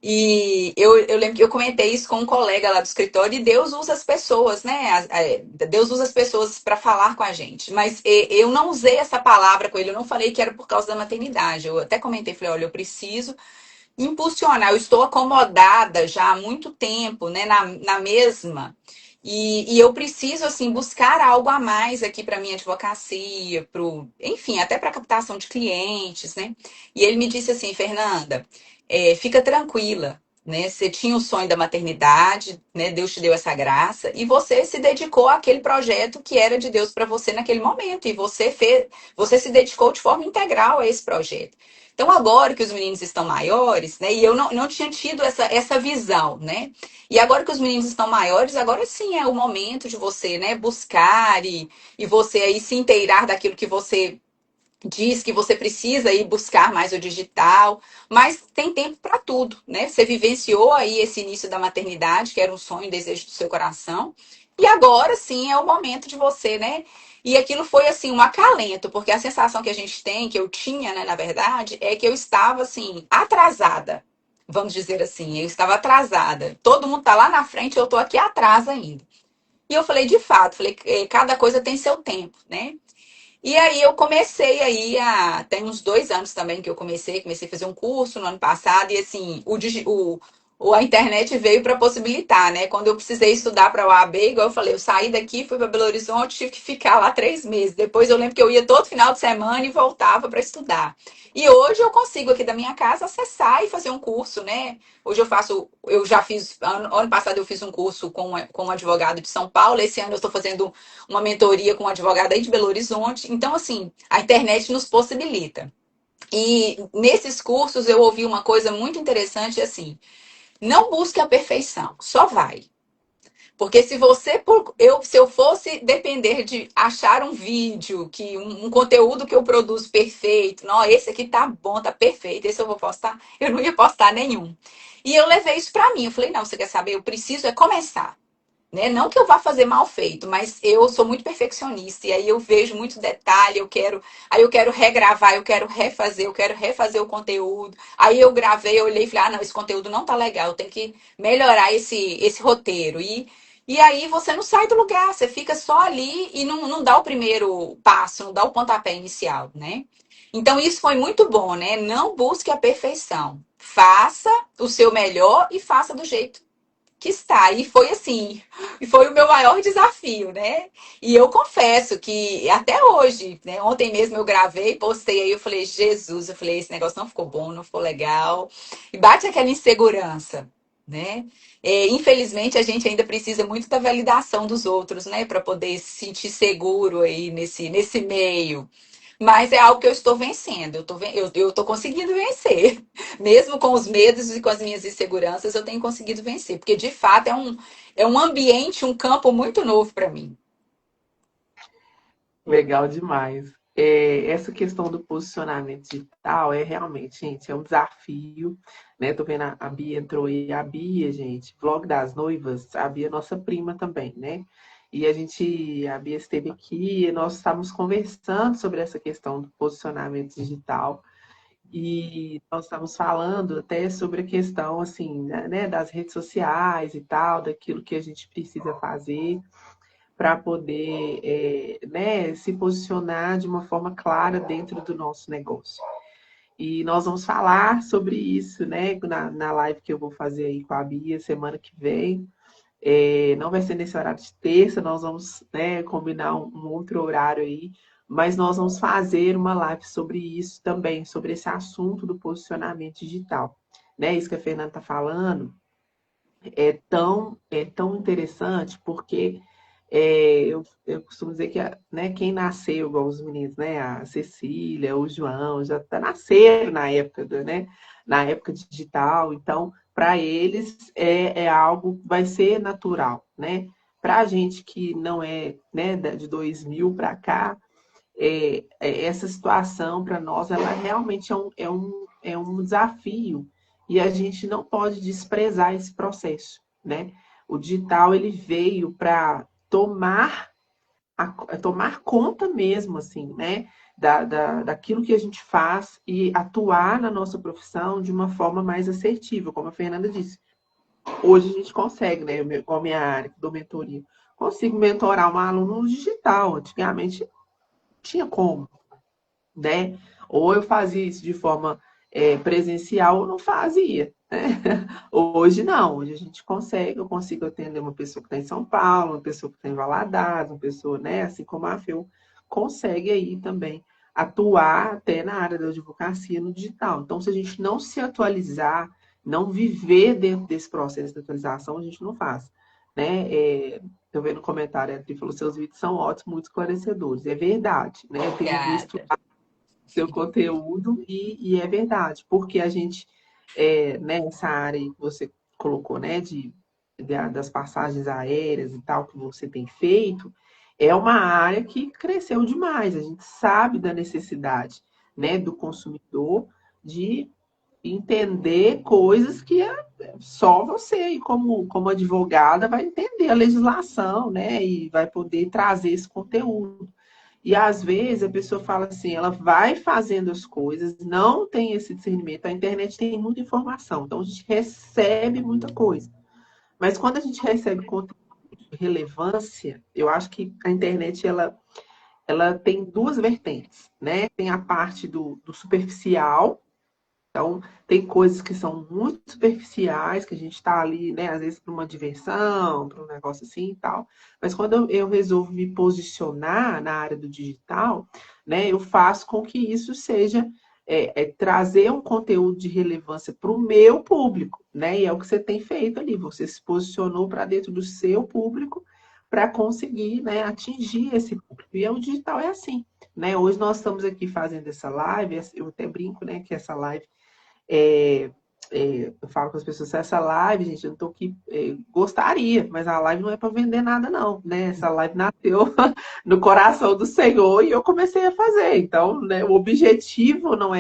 E eu lembro que eu comentei isso com um colega lá do escritório, e Deus usa as pessoas, né? Deus usa as pessoas para falar com a gente. Mas eu não usei essa palavra com ele, eu não falei que era por causa da maternidade. Eu até comentei, falei, olha, eu preciso impulsionar. Eu estou acomodada já há muito tempo, né, na mesma. E eu preciso, assim, buscar algo a mais aqui para minha advocacia, enfim, até para captação de clientes, né? E ele me disse assim, Fernanda, fica tranquila, né? Você tinha o sonho da maternidade, né? Deus te deu essa graça e você se dedicou àquele projeto que era de Deus para você naquele momento e você se dedicou de forma integral a esse projeto. Então, agora que os meninos estão maiores, né? E eu não tinha tido essa visão, né? E agora que os meninos estão maiores, agora sim é o momento de você, né, buscar e você aí se inteirar daquilo que você diz que você precisa ir buscar mais o digital, mas tem tempo para tudo, né? Você vivenciou aí esse início da maternidade, que era um sonho, um desejo do seu coração, e agora sim é o momento de você, né? E aquilo foi assim um acalento, porque a sensação que a gente tem, que eu tinha, né, na verdade, é que eu estava assim atrasada. Vamos dizer assim, eu estava atrasada. Todo mundo tá lá na frente, eu tô aqui atrás ainda. E eu falei, de fato, falei, cada coisa tem seu tempo, né? E aí eu comecei aí tem uns 2 anos também que eu comecei a fazer um curso no ano passado, e assim, a internet veio para possibilitar, né? Quando eu precisei estudar para a OAB, igual eu falei, eu saí daqui, fui para Belo Horizonte, tive que ficar lá 3 meses. Depois eu lembro que eu ia todo final de semana e voltava para estudar. E hoje eu consigo aqui da minha casa acessar e fazer um curso, né? Hoje eu já fiz, ano passado eu fiz um curso com um advogado de São Paulo, esse ano eu estou fazendo uma mentoria com um advogado aí de Belo Horizonte. Então, assim, a internet nos possibilita. E nesses cursos eu ouvi uma coisa muito interessante, assim, não busque a perfeição, só vai. Porque se eu fosse depender de achar um vídeo, um conteúdo que eu produzo perfeito, não, esse aqui tá bom, tá perfeito, esse eu vou postar, eu não ia postar nenhum. E eu levei isso pra mim, eu falei, não, você quer saber, eu preciso é começar. né? Não que eu vá fazer mal feito, mas eu sou muito perfeccionista e aí eu vejo muito detalhe, aí eu quero regravar, eu quero refazer o conteúdo. Aí eu gravei, eu olhei e falei: "Ah, não, esse conteúdo não tá legal, eu tenho que melhorar esse roteiro". E aí você não sai do lugar, você fica só ali e não dá o primeiro passo, não dá o pontapé inicial, né? Então isso foi muito bom, né? Não busque a perfeição. Faça o seu melhor e faça do jeito que está. E foi assim, e foi o meu maior desafio, né? E eu confesso que até hoje, né? Ontem mesmo eu gravei, postei aí, eu falei: "Jesus", eu falei: "Esse negócio não ficou bom, não ficou legal". E bate aquela insegurança, né? Infelizmente, a gente ainda precisa muito da validação dos outros, né? Para poder se sentir seguro aí nesse meio. Mas é algo que eu estou vencendo, eu tô conseguindo vencer. Mesmo com os medos e com as minhas inseguranças, eu tenho conseguido vencer. Porque, de fato, é um ambiente, um campo muito novo para mim. Legal demais. Essa questão do posicionamento digital é realmente, gente, é um desafio, né? Tô vendo a Bia entrou aí, a Bia, gente, Vlog das Noivas, a Bia é nossa prima também, né? E a Bia esteve aqui e nós estávamos conversando sobre essa questão do posicionamento digital e nós estávamos falando até sobre a questão, assim, né, das redes sociais e tal, daquilo que a gente precisa fazer para poder né, se posicionar de uma forma clara dentro do nosso negócio. E nós vamos falar sobre isso, né, na live que eu vou fazer aí com a Bia semana que vem. Não vai ser nesse horário de terça, nós vamos, né, combinar um outro horário aí, mas nós vamos fazer uma live sobre isso também, sobre esse assunto do posicionamento digital. Né, isso que a Fernanda está falando é tão interessante porque eu costumo dizer que né, quem nasceu, igual os meninos, né, a Cecília, o João, já nasceram na época, né, na época digital, então, para eles é algo que vai ser natural, né? Para a gente que não é né, de 2000 para cá, essa situação para nós, ela realmente é um desafio e a gente não pode desprezar esse processo, né? O digital ele veio para tomar conta mesmo, assim, né? Daquilo que a gente faz e atuar na nossa profissão de uma forma mais assertiva, como a Fernanda disse. Hoje a gente consegue, né? Com a minha área, que dou mentoria, consigo mentorar um aluno no digital. Antigamente tinha como, né? Ou eu fazia isso de forma presencial ou não fazia, né? Hoje não, hoje a gente consegue, eu consigo atender uma pessoa que está em São Paulo, uma pessoa que está em Valadares, uma pessoa, né, assim como a FEU, consegue aí também atuar até na área da advocacia no digital. Então, se a gente não se atualizar, não viver dentro desse processo de atualização, a gente não faz, né? Eu vendo no comentário, a Tri falou, seus vídeos são ótimos, muito esclarecedores. É verdade, né? Eu tenho visto Obrigada. seu conteúdo e é verdade, porque a gente, nessa área que você colocou, né, das passagens aéreas e tal, que você tem feito, é uma área que cresceu demais. A gente sabe da necessidade, né, do consumidor de entender coisas que só você, como advogada, vai entender a legislação, né, e vai poder trazer esse conteúdo. E às vezes a pessoa fala assim, ela vai fazendo as coisas, não tem esse discernimento. A internet tem muita informação, então a gente recebe muita coisa. Mas quando a gente recebe conteúdo de relevância, eu acho que a internet ela tem duas vertentes, né? Tem a parte do superficial, então, tem coisas que são muito superficiais, que a gente está ali, né, às vezes para uma diversão, para um negócio assim e tal. Mas quando eu resolvo me posicionar na área do digital, né, eu faço com que isso seja trazer um conteúdo de relevância para o meu público, né? E é o que você tem feito ali. Você se posicionou para dentro do seu público para conseguir, né, atingir esse público. E o digital é assim, né? Hoje nós estamos aqui fazendo essa live, eu até brinco, né, que essa live é, eu falo com as pessoas, essa live, gente, eu não tô aqui, gostaria, mas a live não é para vender nada, não, né? Essa live nasceu no coração do Senhor e eu comecei a fazer. Então, né, o objetivo não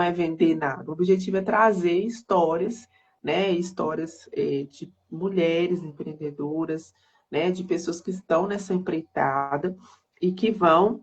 é vender nada, o objetivo é trazer histórias, né? Histórias mulheres empreendedoras, né, de pessoas que estão nessa empreitada e que vão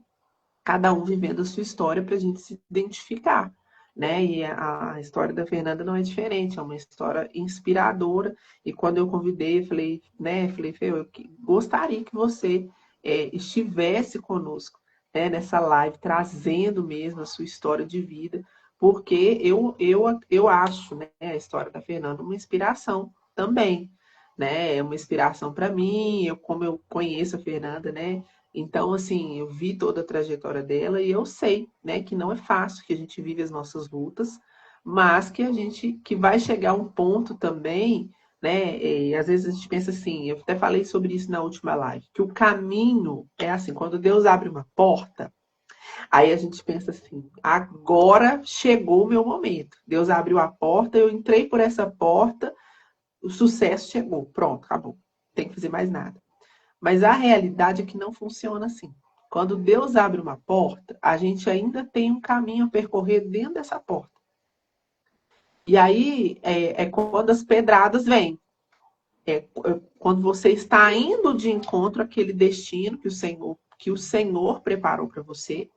cada um vivendo a sua história para a gente se identificar, né? E a história da Fernanda não é diferente, é uma história inspiradora. E quando eu convidei, eu falei, né? Falei, Fê, gostaria que você estivesse conosco, né, nessa live, trazendo mesmo a sua história de vida, porque eu acho, né, a história da Fernanda uma inspiração também, né? É uma inspiração para mim, como eu conheço a Fernanda, né? Então, assim, eu vi toda a trajetória dela e eu sei, né, que não é fácil, que a gente vive as nossas lutas, mas que vai chegar um ponto também, né, e às vezes a gente pensa assim, eu até falei sobre isso na última live, que o caminho é assim, quando Deus abre uma porta, aí a gente pensa assim, agora chegou o meu momento. Deus abriu a porta, eu entrei por essa porta, o sucesso chegou, pronto, acabou. Não tem que fazer mais nada. Mas a realidade é que não funciona assim. Quando Deus abre uma porta, a gente ainda tem um caminho a percorrer dentro dessa porta. E aí é quando as pedradas vêm. É quando você está indo de encontro àquele destino que o Senhor preparou para você.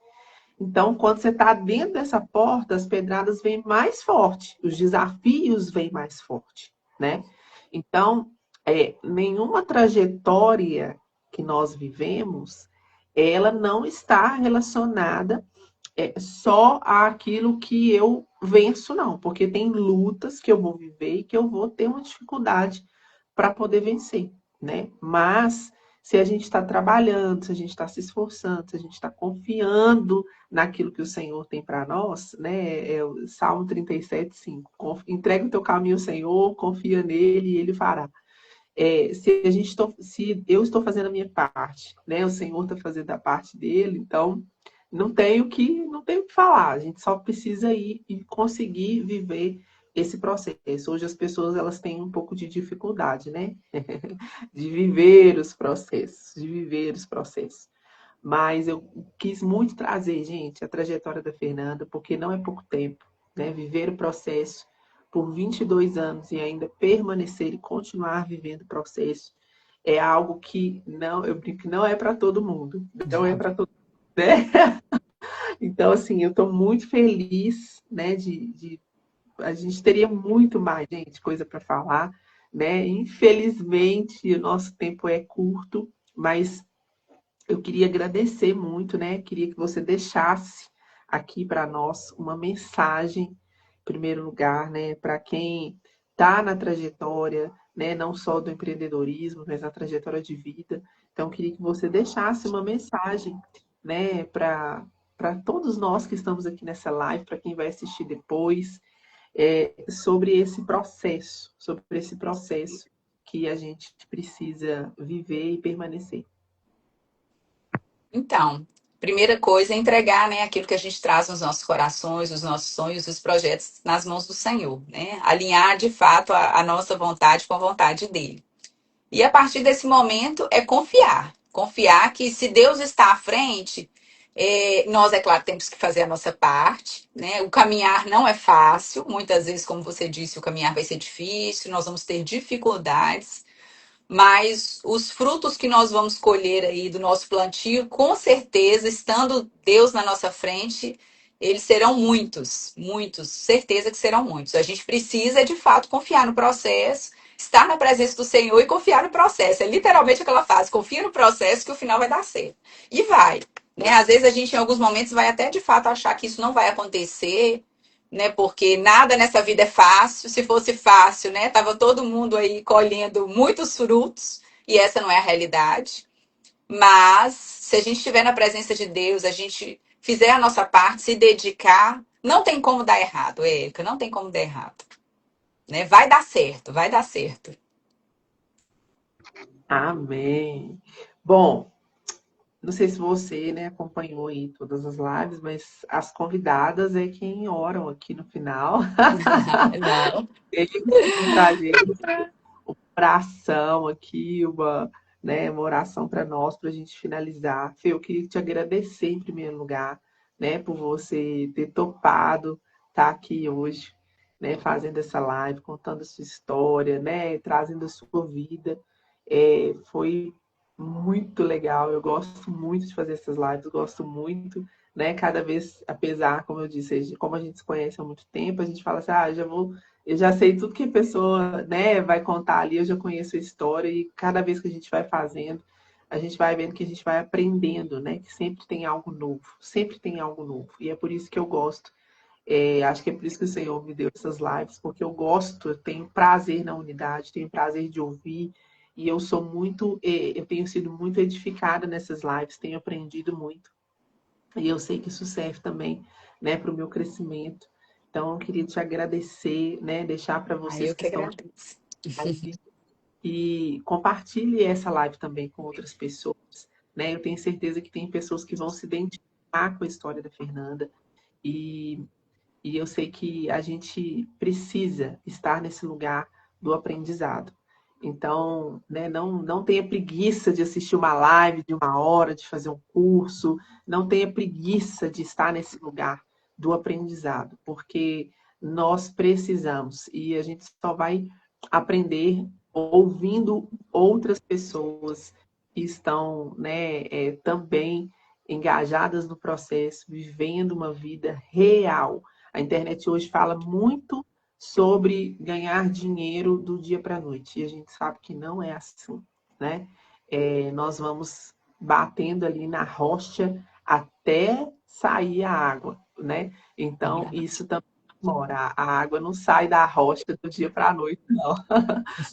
Então, quando você está dentro dessa porta, as pedradas vêm mais forte, os desafios vêm mais forte, né? Então, nenhuma trajetória que nós vivemos, ela não está relacionada só àquilo que eu venço, não, porque tem lutas que eu vou viver e que eu vou ter uma dificuldade para poder vencer, né? Mas se a gente está trabalhando, se a gente está se esforçando, se a gente está confiando naquilo que o Senhor tem para nós, né? É o Salmo 37:5. Entrega o teu caminho ao Senhor, confia nele e ele fará. Se eu estou fazendo a minha parte, né? O Senhor está fazendo a parte dele, então não tenho o que falar. A gente só precisa ir e conseguir viver esse processo. Hoje as pessoas elas têm um pouco de dificuldade, né? De viver os processos, de viver os processos. Mas eu quis muito trazer, gente, a trajetória da Fernanda, porque não é pouco tempo, né? Viver o processo por 22 anos e ainda permanecer e continuar vivendo o processo é algo que não, eu brinco que não é para todo mundo, não é para todo mundo, né? Então, assim, eu estou muito feliz, né, a gente teria muito mais, gente, coisa para falar, né? Infelizmente, o nosso tempo é curto, mas eu queria agradecer muito, né? Queria que você deixasse aqui para nós uma mensagem, em primeiro lugar, né, para quem está na trajetória, né, não só do empreendedorismo, mas na trajetória de vida. Então, eu queria que você deixasse uma mensagem, né, para todos nós que estamos aqui nessa live, para quem vai assistir depois, sobre esse processo que a gente precisa viver e permanecer. Então, primeira coisa é entregar, né, aquilo que a gente traz nos nossos corações, os nossos sonhos, os projetos nas mãos do Senhor, né? Alinhar de fato a nossa vontade com a vontade dele. E a partir desse momento é confiar. Confiar que se Deus está à frente, nós, é claro, temos que fazer a nossa parte, né? O caminhar não é fácil. Muitas vezes, como você disse, o caminhar vai ser difícil, nós vamos ter dificuldades. Mas os frutos que nós vamos colher aí do nosso plantio, com certeza, estando Deus na nossa frente, eles serão muitos, muitos, certeza que serão muitos. A gente precisa, de fato, confiar no processo, estar na presença do Senhor e confiar no processo. É literalmente aquela frase, confia no processo que o final vai dar certo. E vai. Né? Às vezes a gente, em alguns momentos, vai até, de fato, achar que isso não vai acontecer, né? Porque nada nessa vida é fácil. Se fosse fácil, né? Tava todo mundo aí colhendo muitos frutos e essa não é a realidade. Mas se a gente estiver na presença de Deus, a gente fizer a nossa parte, se dedicar, não tem como dar errado, Érica, não tem como dar errado, né? Vai dar certo, vai dar certo. Amém. Bom, não sei se você, né, acompanhou aí todas as lives, mas as convidadas é quem oram aqui no final. Não. Eles pedem pra gente uma oração aqui, uma oração para nós, para a gente finalizar. Fê, eu queria te agradecer em primeiro lugar, né, por você ter topado estar aqui hoje, né, fazendo essa live, contando a sua história, né, trazendo a sua vida. Foi muito legal. Eu gosto muito de fazer essas lives, gosto muito, né? Cada vez, apesar, como eu disse, como a gente se conhece há muito tempo, a gente fala assim, eu já sei tudo que a pessoa, né, vai contar ali, eu já conheço a história, e cada vez que a gente vai fazendo, a gente vai vendo que a gente vai aprendendo, né? Que sempre tem algo novo, sempre tem algo novo. E é por isso que eu gosto. Acho que é por isso que o Senhor me deu essas lives, porque eu gosto, eu tenho prazer na unidade, tenho prazer de ouvir, e eu sou muito, eu tenho sido muito edificada nessas lives, tenho aprendido muito, e eu sei que isso serve também, né, para o meu crescimento. Então, eu queria te agradecer, né, deixar para Aí vocês eu que que estão agradeço. live e compartilhe essa live também com outras pessoas, né? Eu tenho certeza que tem pessoas que vão se identificar com a história da Fernanda e eu sei que a gente precisa estar nesse lugar do aprendizado. Então, né, não tenha preguiça de assistir uma live de 1 hora, de fazer um curso, não tenha preguiça de estar nesse lugar do aprendizado, porque nós precisamos e a gente só vai aprender ouvindo outras pessoas que estão, né, também engajadas no processo, vivendo uma vida real. A internet hoje fala muito sobre ganhar dinheiro do dia para a noite. E a gente sabe que não é assim, né? Nós vamos batendo ali na rocha até sair a água, né? Então, Verdade. isso também demora. A água não sai da rocha do dia para a noite, não.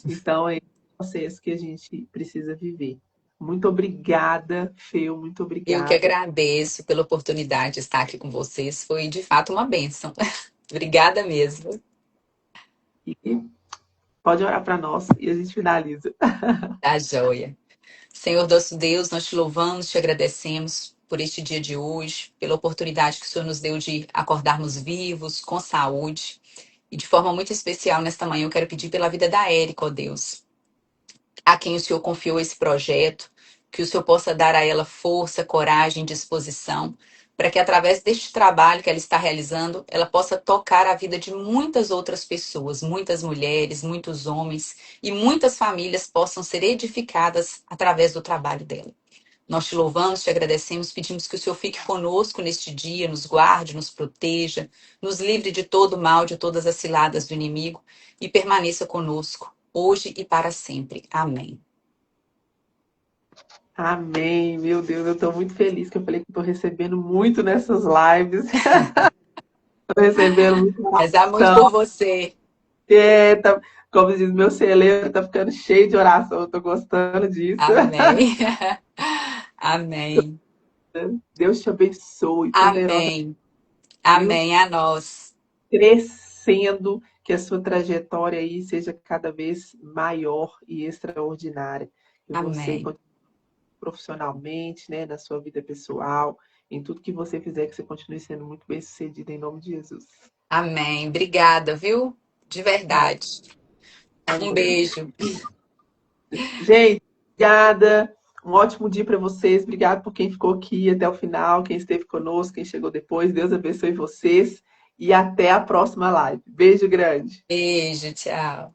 Então, é esse processo que a gente precisa viver. Muito obrigada, Feu, muito Eu que obrigada. agradeço pela oportunidade de estar aqui com vocês. Foi de fato uma bênção. Obrigada mesmo. E pode orar para nós e a gente finaliza. Tá joia. Senhor nosso Deus, nós te louvamos, te agradecemos por este dia de hoje, pela oportunidade que o Senhor nos deu de acordarmos vivos, com saúde. E de forma muito especial nesta manhã eu quero pedir pela vida da Érica, ó Deus, a quem o Senhor confiou esse projeto, que o Senhor possa dar a ela força, coragem, disposição, para que através deste trabalho que ela está realizando, ela possa tocar a vida de muitas outras pessoas, muitas mulheres, muitos homens e muitas famílias possam ser edificadas através do trabalho dela. Nós te louvamos, te agradecemos, pedimos que o Senhor fique conosco neste dia, nos guarde, nos proteja, nos livre de todo mal, de todas as ciladas do inimigo e permaneça conosco, hoje e para sempre. Amém. Amém, meu Deus, eu estou muito feliz que eu falei que estou recebendo muito nessas lives, estou recebendo muita Rezar muito por oração, você. tá, como diz meu celeiro, está ficando cheio de oração, eu estou gostando disso. Amém. Amém. Deus te abençoe poderosamente, Amém. viu? Amém a nós. Crescendo, que a sua trajetória aí seja cada vez maior e extraordinária, que você Amém. profissionalmente, né, na sua vida pessoal, em tudo que você fizer, que você continue sendo muito bem-sucedido em nome de Jesus. Amém. Obrigada, viu? De verdade. Um Amém. beijo. Gente, obrigada. Um ótimo dia para vocês. Obrigado por quem ficou aqui até o final, quem esteve conosco, quem chegou depois. Deus abençoe vocês e até a próxima live. Beijo grande. Beijo, tchau.